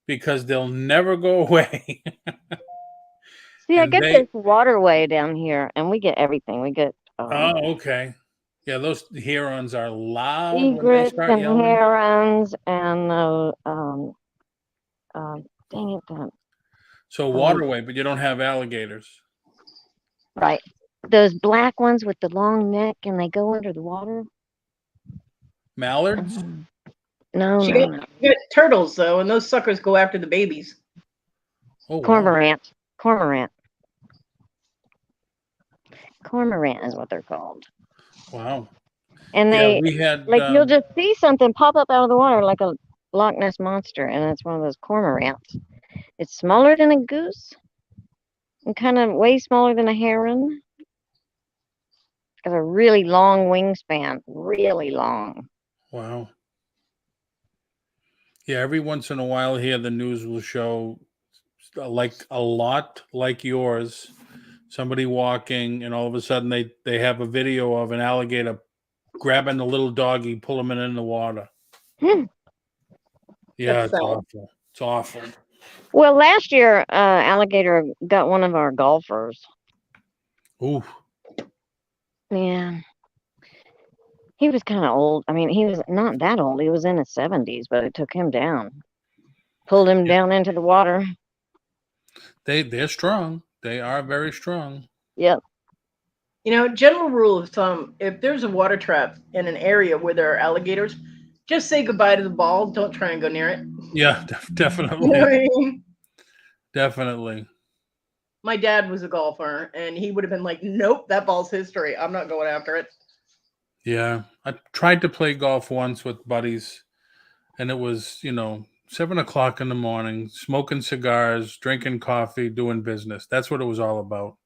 because they'll never go away.
See, I
And
get this waterway down here, and we get everything. We get
oh, okay. Yeah, those herons are loud when they
egrets
start
and
yelling.
herons and dang it,
So waterway, but you don't have alligators.
right. Those black ones with the long neck and they go under the water.
Mallards?
No,
She
no,
got,
no.
she got turtles though, and those suckers go after the babies.
Oh, wow.
Cormorant. Cormorant. Cormorant is what they're called.
Wow.
And
Yeah,
they
we had
like you'll just see something pop up out of the water like a Loch Ness monster, and it's one of those cormorants. It's smaller than a goose and kind of way smaller than a heron. It's got a really long wingspan, really long.
wow. Yeah, every once in a while here the news will show like a lot like yours, somebody walking, and all of a sudden they have a video of an alligator grabbing the little doggy, pulling him in the water.
Hmm.
Yeah,
That's
it's
sad.
awful. It's awful.
Well, last year, alligator got one of our golfers.
Ooh,
Yeah, he was kind of old. I mean, he was not that old. He was in his 70s, but it took him down, pulled him
yeah.
down into the water.
They're strong. They are very strong.
Yep.
You know, general rule of thumb: if there's a water trap in an area where there are alligators, just say goodbye to the ball. Don't try and go near it.
Yeah,
You know
definitely.
what I mean?
Definitely.
My dad was a golfer, and he would have been like, "Nope, that ball's history. I'm not going after it."
Yeah. I tried to play golf once with buddies, and it was, 7 o'clock in the morning, smoking cigars, drinking coffee, doing business. That's what it was all about.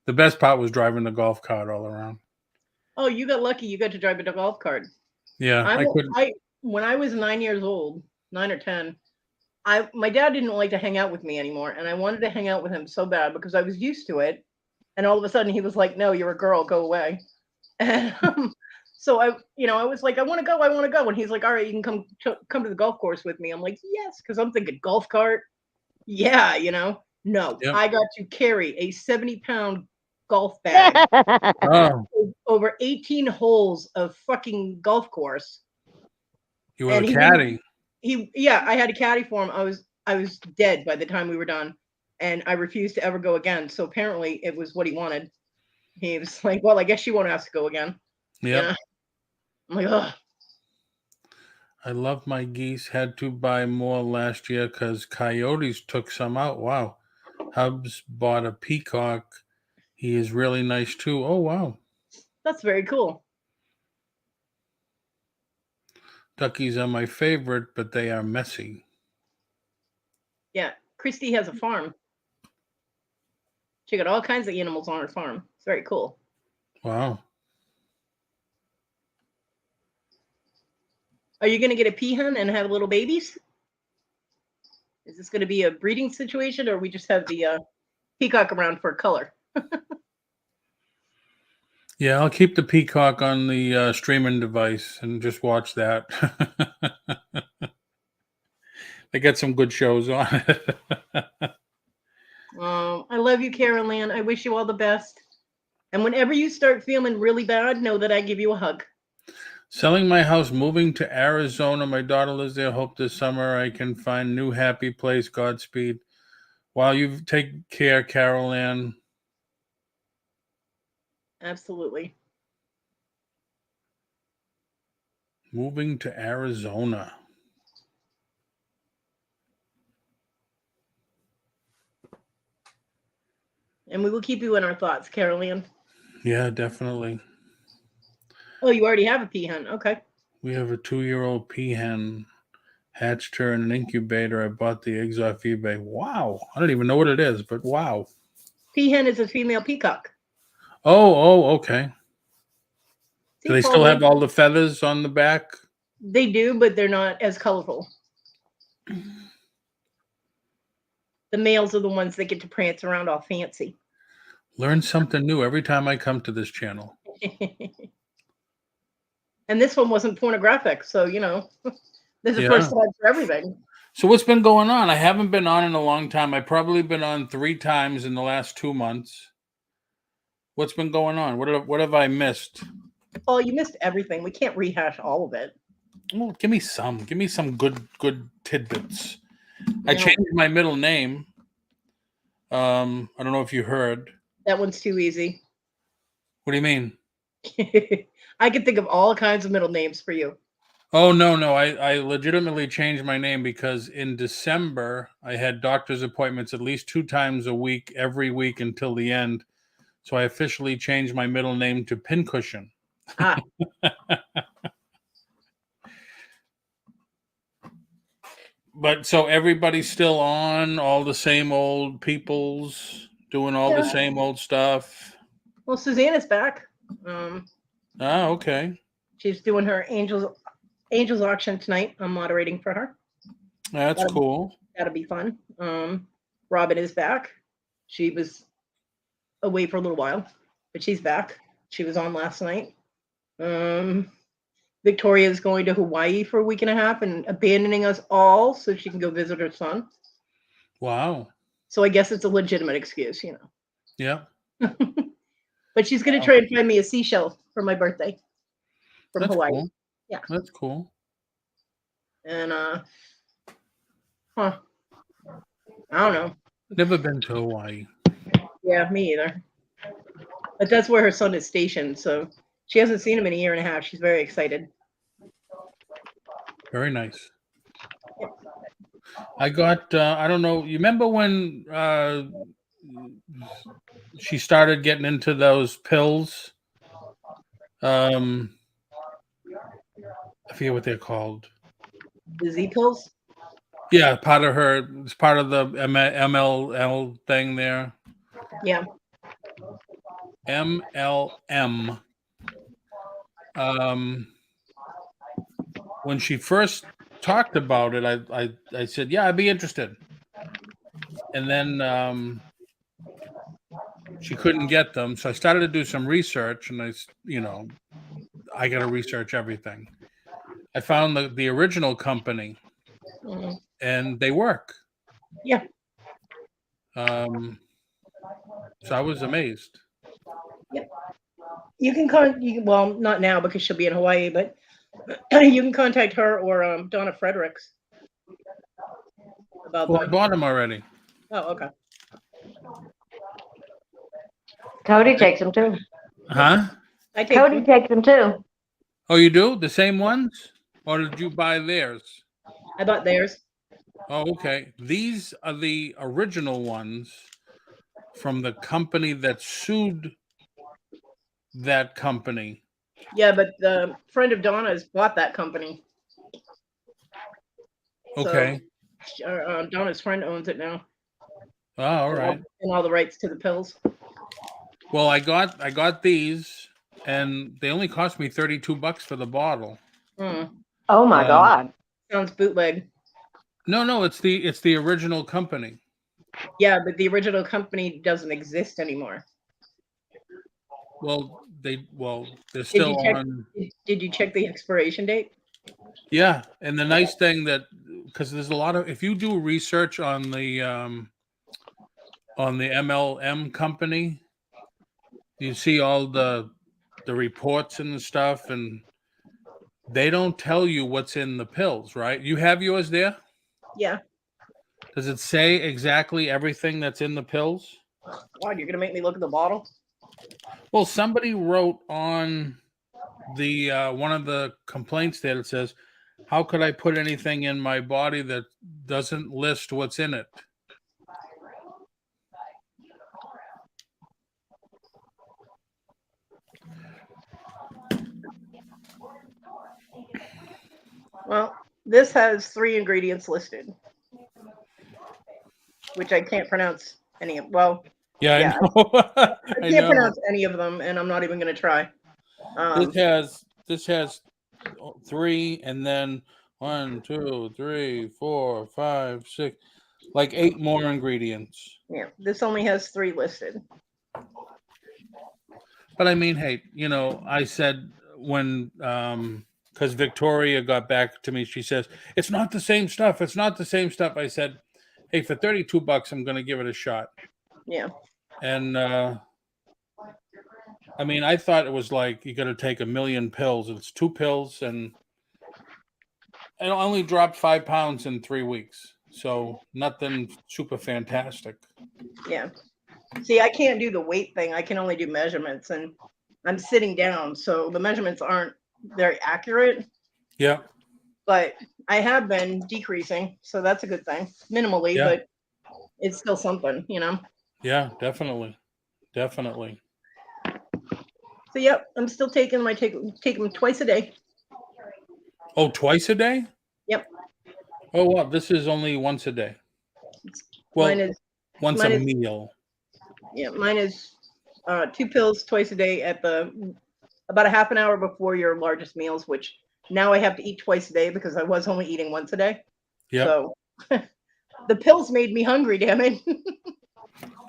The best part was driving the golf cart all around.
Oh, you got lucky. You got to drive a golf cart.
Yeah,
I
I couldn't.
I when I was 9 years old, 9 or 10, my dad didn't like to hang out with me anymore, and I wanted to hang out with him so bad because I was used to it. And all of a sudden, he was like, "No, you're a girl. Go away." And so I was like, I want to go." And he's like, "All right, you can come to the golf course with me." I'm like, "Yes," because I'm thinking golf cart. Yeah, No,
Yep.
I got to carry a 70-pound golf bag
Oh,
over 18 holes of fucking golf course.
you have
And
a caddy.
yeah, I had a caddy for him. I was dead by the time we were done, and I refused to ever go again. So apparently it was what he wanted. He was like, "Well, I guess you won't have to go again."
Yep.
Yeah. I'm like, "Ugh."
I love my geese. Had to buy more last year because coyotes took some out. Wow. Hubs bought a peacock. He is really nice too. Oh, wow.
That's very cool.
Duckies are my favorite, but they are messy.
Yeah. Christy has a farm. She got all kinds of animals on her farm. It's very cool.
Wow.
Are you going to get a peahen and have little babies? Is this going to be a breeding situation, or we just have the peacock around for color?
Yeah, I'll keep the peacock on the streaming device and just watch that. They got some good shows on it.
I love you, Carol Ann. I wish you all the best. And whenever you start feeling really bad, know that I give you a hug.
Selling my house, moving to Arizona. My daughter lives there. Hope this summer I can find new happy place. Godspeed. While you take care, Carol Ann.
Absolutely.
Moving to Arizona.
And we will keep you in our thoughts, Carol Ann.
Yeah, definitely.
Oh, you already have a peahen. Okay.
We have a 2-year-old peahen. Hatched her in an incubator. I bought the eggs off eBay. Wow. I don't even know what it is, but wow.
Peahen is a female peacock.
Oh, okay.
See,
Do they
Paul,
still have all the feathers on the back?
they do, but they're not as colorful. The males are the ones that get to prance around all fancy.
Learn something new every time I come to this channel.
And this one wasn't pornographic, so there's a first
Yeah.
time for everything.
So what's been going on? I haven't been on in a long time. I've probably been on 3 times in the last 2 months. What's been going on? What have I missed?
Paul, you missed everything. We can't rehash all of it.
Well, give me some. Give me some good tidbits. I
No.
changed my middle name. I don't know if you heard.
That one's too easy.
What do you mean?
I could think of all kinds of middle names for you.
Oh, no. I legitimately changed my name because in December, I had doctor's appointments at least 2 times a week, every week until the end. So I officially changed my middle name to Pincushion.
Ah,
But so everybody's still on, all the same old peoples doing all the
yeah.
same old stuff.
Well, Susanna's back. Um,
Ah, okay.
she's doing her Angels auction tonight. I'm moderating for her.
That's
That'll,
cool.
that'll be fun. Robin is back. She was away for a little while, but she's back. She was on last night. Victoria is going to Hawaii for a week and a half and abandoning us all so she can go visit her son.
Wow.
So I guess it's a legitimate excuse, you know.
Yeah.
But she's going to try and find me a seashell for my birthday from
That's
Hawaii.
cool.
Yeah.
That's cool.
And I don't know.
Never been to Hawaii.
Yeah, me either. But that's where her son is stationed, so she hasn't seen him in a year and a half. She's very excited.
Very nice. I got I don't know, you remember when she started getting into those pills? I forget what they're called.
The Z pills?
Yeah, it's part of the MLL thing there.
Yeah.
MLM. When she first talked about it, I said, yeah, I'd be interested. And then she couldn't get them, so I started to do some research, and I got to research everything. I found the original company, and they work.
Yeah.
So I was amazed.
Yep. You can well, not now because she'll be in Hawaii, but you can contact her or Donna Fredericks about
Well, I
that.
bought them already.
Oh, okay.
Kodi takes them too.
Huh?
I take
Kodi
them.
takes them too.
Oh, you do? The same ones? Or did you buy theirs?
I bought theirs.
Oh, okay. These are the original ones from the company that sued that company.
Yeah, but the friend of Donna's bought that company.
Okay.
So, Donna's friend owns it now.
Oh, all right.
And all the rights to the pills.
Well, I got these, and they only cost me $32 for the bottle.
Oh my God.
Sounds bootleg.
No, it's the original company.
Yeah, but the original company doesn't exist anymore.
Well, they're still on.
Did you check the expiration date?
Yeah, and the nice thing because there's a lot of, if you do research on the MLM company, you see all the reports and the stuff, and they don't tell you what's in the pills, right? You have yours there?
Yeah.
Does it say exactly everything that's in the pills?
God, you're gonna make me look at the bottle?
Well, somebody wrote on the one of the complaints there that says, how could I put anything in my body that doesn't list what's in it?
Well, this has 3 ingredients listed, which I can't pronounce any of. Well,
Yeah. I know.
I can't pronounce any of them, and I'm not even going to try.
This has 3, and then 1, 2, 3, 4, 5, 6, like 8 more ingredients.
Yeah, this only has 3 listed.
But I mean, hey, I said when because Victoria got back to me, she says it's not the same stuff. It's not the same stuff. I said, hey, for $32, I'm going to give it a shot.
Yeah.
And I mean, I thought it was like you got to take 1 million pills. It's 2 pills, and it only dropped 5 pounds in 3 weeks. So nothing super fantastic.
Yeah. See, I can't do the weight thing. I can only do measurements, and I'm sitting down, so the measurements aren't very accurate.
Yeah.
But I have been decreasing, so that's a good thing. Minimally,
Yeah.
but it's still something,
Yeah, definitely. Definitely.
So yep, I'm still taking them. I take them twice a day.
Oh, twice a day?
Yep.
Oh, wow. This is only once a day. Well,
Mine is
once a meal.
Yeah, mine is 2 pills twice a day at about a half an hour before your largest meals, which now I have to eat twice a day because I was only eating once a day.
Yep.
So the pills made me hungry, damn it.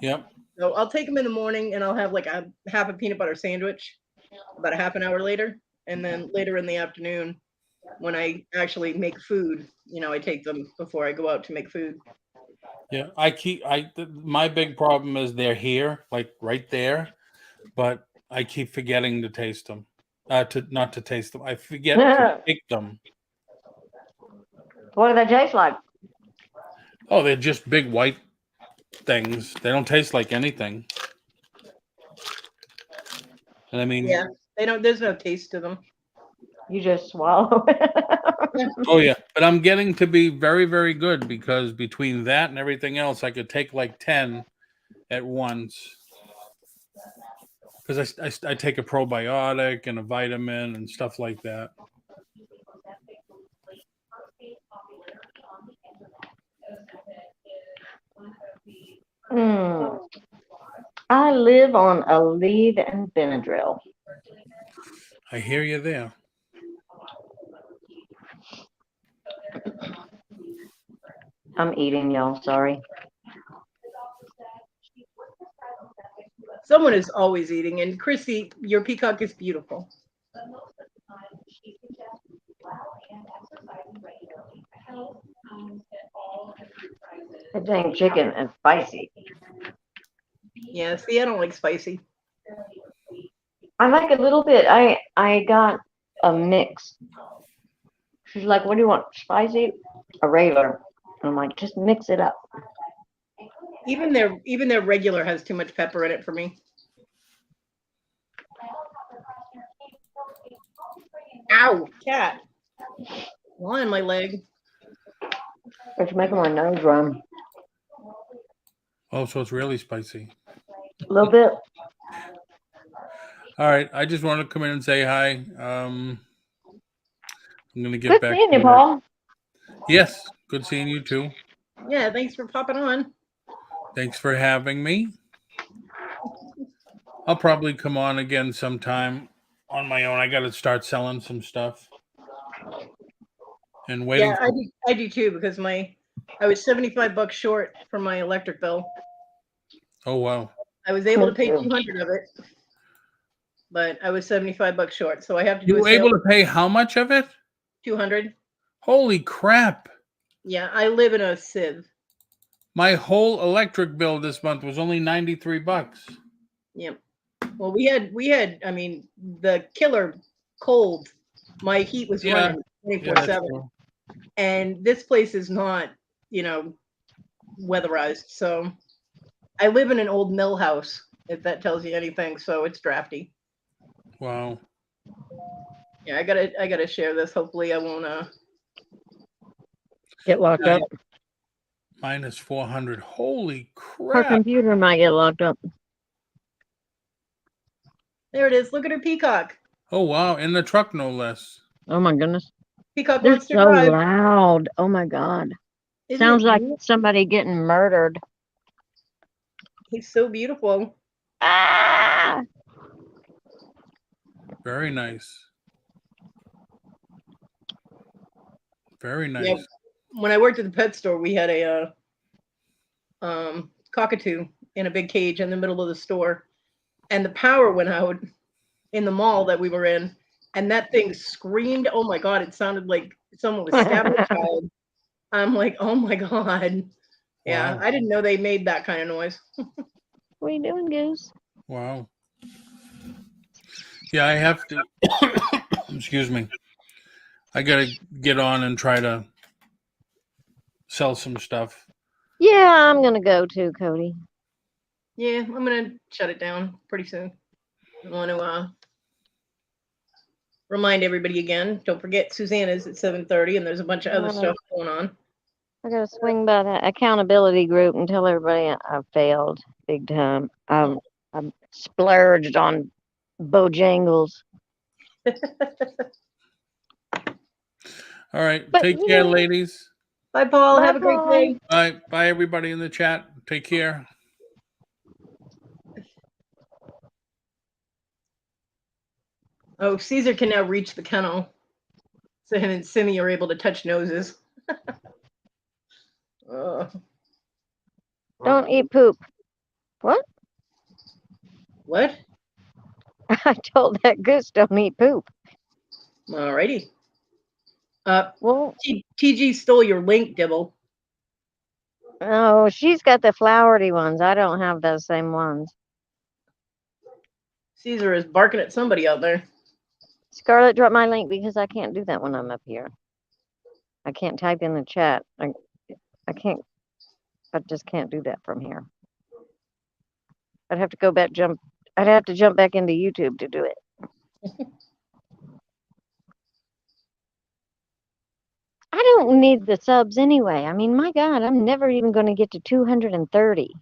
Yep.
So I'll take them in the morning and I'll have like a half a peanut butter sandwich about a half an hour later. And then later in the afternoon, when I actually make food, I take them before I go out to make food.
Yeah. My big problem is they're here, like right there, but I keep forgetting to taste them. Not to taste them. I forget to take them.
What do they taste like?
Oh, they're just big white things. They don't taste like anything. And I mean,
Yeah, there's no taste to them.
You just swallow it.
oh yeah, but I'm getting to be very, very good because between that and everything else, I could take like 10 at once. Because I take a probiotic and a vitamin and stuff like that.
I live on Aleve and Benadryl.
I hear you there.
I'm eating, y'all. Sorry.
Someone is always eating. And Chrissy, your peacock is beautiful.
That dang chicken is spicy.
Yeah, see, I don't like spicy.
I like a little bit. I got a mix. She's like, "What do you want? Spicy or regular?" I'm like, "Just mix it up."
Even their regular has too much pepper in it for me. Ow, cat. Why on my leg?
It's making my nose run.
Oh, so it's really spicy.
A little bit.
All right, I just wanted to come in and say hi. I'm gonna get
Good
back.
seeing
to
you,
work.
Paul.
Yes, good seeing you too.
Yeah, thanks for popping on.
Thanks for having me. I'll probably come on again sometime on my own. I got to start selling some stuff. And waiting.
Yeah, I do too because I was $75 short for my electric bill.
Oh wow!
I was able to pay 200 of it, but I was $75 short, so I have to do.
You were able to pay how much of it?
200.
Holy crap!
Yeah, I live in a sieve.
My whole electric bill this month was only $93.
Yep. Well, we had. I mean, the killer cold. My heat was running 24/7, and this place is not, weatherized. So, I live in an old mill house. If that tells you anything, so it's drafty.
Wow.
Yeah, I gotta share this. Hopefully, I won't
get locked up.
Minus 400. Holy crap!
Her computer might get locked up.
There it is. Look at her peacock.
Oh wow! In the truck, no less.
Oh my goodness.
Peacock
They're
wants to
so
drive.
loud. Oh my God. Sounds like somebody getting murdered.
He's so beautiful.
Ah!
Very nice. Very nice.
Yeah. When I worked at the pet store, we had a cockatoo in a big cage in the middle of the store, and the power went out in the mall that we were in, and that thing screamed. Oh my God! It sounded like someone was stabbing a child. I'm like, oh my God. Yeah,
Wow.
I didn't know they made that kind of noise.
What are you doing, Goose?
Wow. Yeah, I have to. Excuse me. I gotta get on and try to sell some stuff.
Yeah, I'm gonna go too, Kodi.
Yeah, I'm gonna shut it down pretty soon. I want to remind everybody again. Don't forget Susanna's at 7:30, and there's a bunch of other stuff going on.
I gotta swing by the accountability group and tell everybody I failed big time. I splurged on Bojangles.
All right.
But,
Take
you
care,
know-
ladies.
Bye, Paul.
Bye,
Have a great
Paul.
day.
Bye. Bye, everybody in the chat. Take care.
Oh, Caesar can now reach the kennel. So him and Simmy are able to touch noses.
Don't eat poop. What?
What?
I told that goose don't eat poop.
Alrighty.
Well,
TG stole your link, Dibble.
no, she's got the flowery ones. I don't have those same ones.
Caesar is barking at somebody out there.
Scarlett, drop my link because I can't do that when I'm up here. I can't type in the chat. I can't. I just can't do that from here. I'd have to go back, I'd have to jump back into YouTube to do it. I don't need the subs anyway. I mean, my God, I'm never even going to get to 230.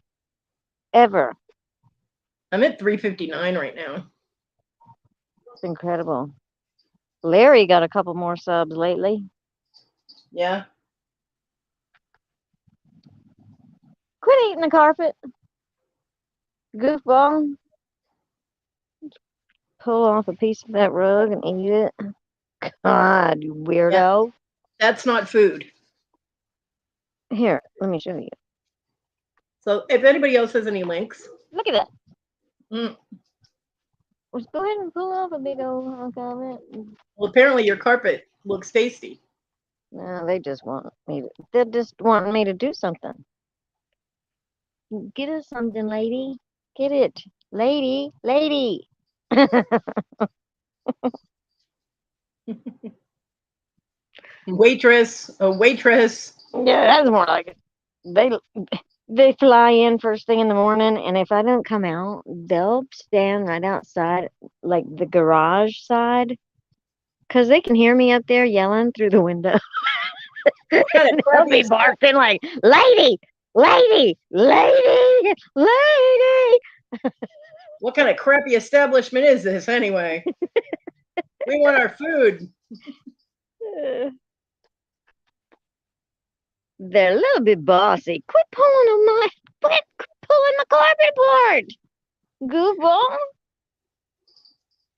Ever.
I'm at 359 right now.
It's incredible. Larry got a couple more subs lately.
Yeah.
Quit eating the carpet. Goofball. Pull off a piece of that rug and eat it. God, you weirdo.
That's not food.
Here, let me show you.
So if anybody else has any links.
Look at that.
Mm.
Let's go ahead and pull off a big old hunk of it.
Well, apparently your carpet looks tasty.
No, they just want me to, they're just wanting me to do something. Get us something, lady. Get it. Lady.
Waitress, a waitress.
Yeah, that's more like it. They fly in first thing in the morning, and if I don't come out, they'll stand right outside, like the garage side, because they can hear me up there yelling through the window.
What kind of
They'll be
crappy
barking like, lady.
What kind of crappy establishment is this anyway? We want our food.
They're a little bit bossy. Quit pulling the carpet board, goofball.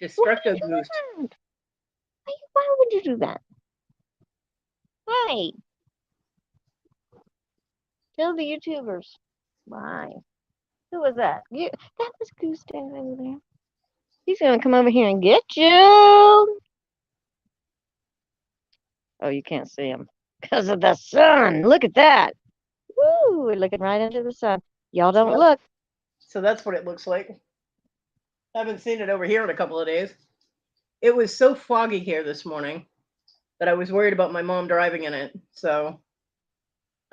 Destructo Boost.
Why would you do that? Hey, tell the YouTubers. Why? Who was that? That was Goose Dad over there. He's gonna come over here and get you. Oh, you can't see him because of the sun. Look at that. Woo! We're looking right into the sun. Y'all don't look.
So that's what it looks like. I haven't seen it over here in a couple of days. It was so foggy here this morning that I was worried about my mom driving in it. So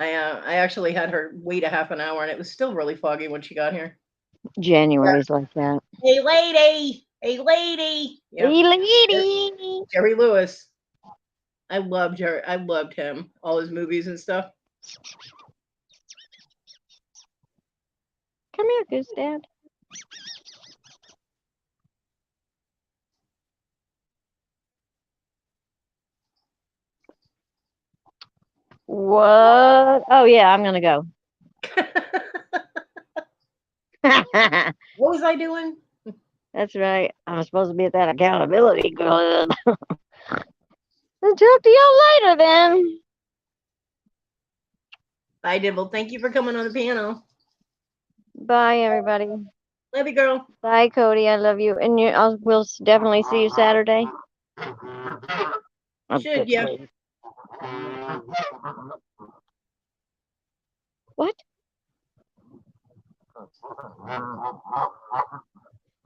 I actually had her wait a half an hour, and it was still really foggy when she got here.
January's like that.
Hey, lady! Hey, lady! Yep.
Hey, lady!
Jerry Lewis. I loved Jerry. I loved him. All his movies and stuff.
Come here, Goose Dad. What? Oh, yeah, I'm going to go.
What was I doing?
That's right. I'm supposed to be at that accountability club. I'll talk to y'all later then.
Bye, Dibble. Thank you for coming on the piano.
Bye, everybody.
Love you, girl.
Bye, Cody. I love you. And we'll definitely see you Saturday.
Should, yeah.
What?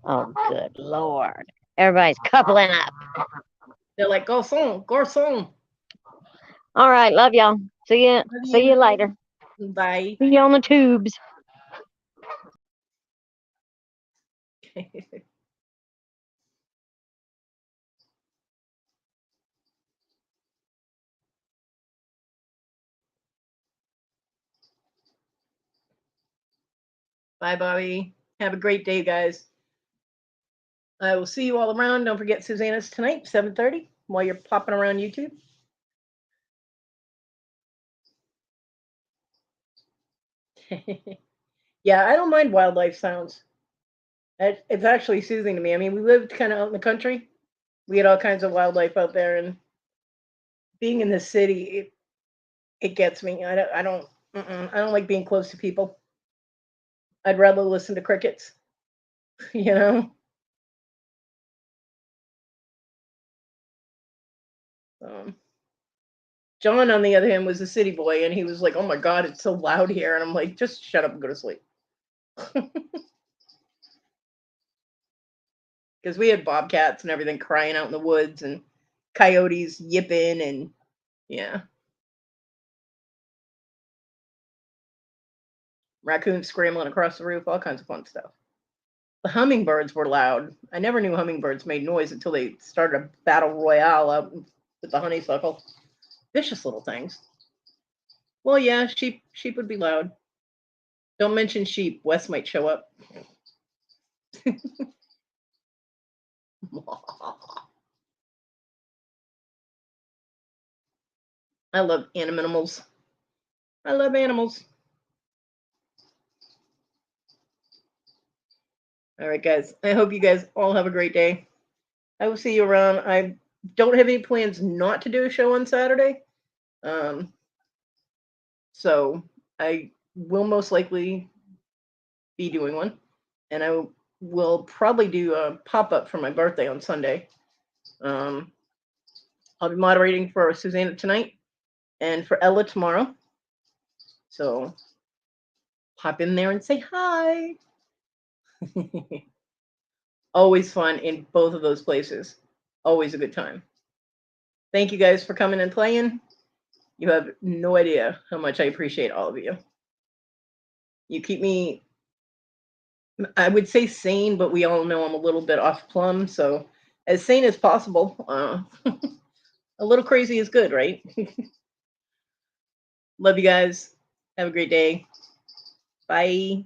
Oh, good Lord. Everybody's coupling up.
They're like, garçon, garçon.
All right. Love y'all. See you later.
Bye.
See you on the tubes.
Bye, Bobby. Have a great day, guys. I will see you all around. Don't forget Susanna's tonight, 7:30, while you're popping around YouTube. Yeah, I don't mind wildlife sounds. It's actually soothing to me. I mean, we lived kind of out in the country. We had all kinds of wildlife out there, and being in the city, it gets me. I don't like being close to people. I'd rather listen to crickets, you know. Um, John, on the other hand, was a city boy, and he was like, "Oh my God, it's so loud here," and I'm like, "Just shut up and go to sleep." Because we had bobcats and everything crying out in the woods, and coyotes yipping, and yeah, raccoons scrambling across the roof, all kinds of fun stuff. The hummingbirds were loud. I never knew hummingbirds made noise until they started a battle royale out with the honeysuckle. Vicious little things. Well, yeah, sheep would be loud. Don't mention sheep. Wes might show up. I love animals. I love animals. All right, guys. I hope you guys all have a great day. I will see you around. I don't have any plans not to do a show on Saturday. So I will most likely be doing one. And I will probably do a pop-up for my birthday on Sunday. I'll be moderating for Susanna tonight and for Ella tomorrow. So pop in there and say hi. Always fun in both of those places. Always a good time. Thank you guys for coming and playing. You have no idea how much I appreciate all of you. You keep me, I would say sane, but we all know I'm a little bit off plumb. So as sane as possible. A little crazy is good, right? Love you guys. Have a great day. Bye.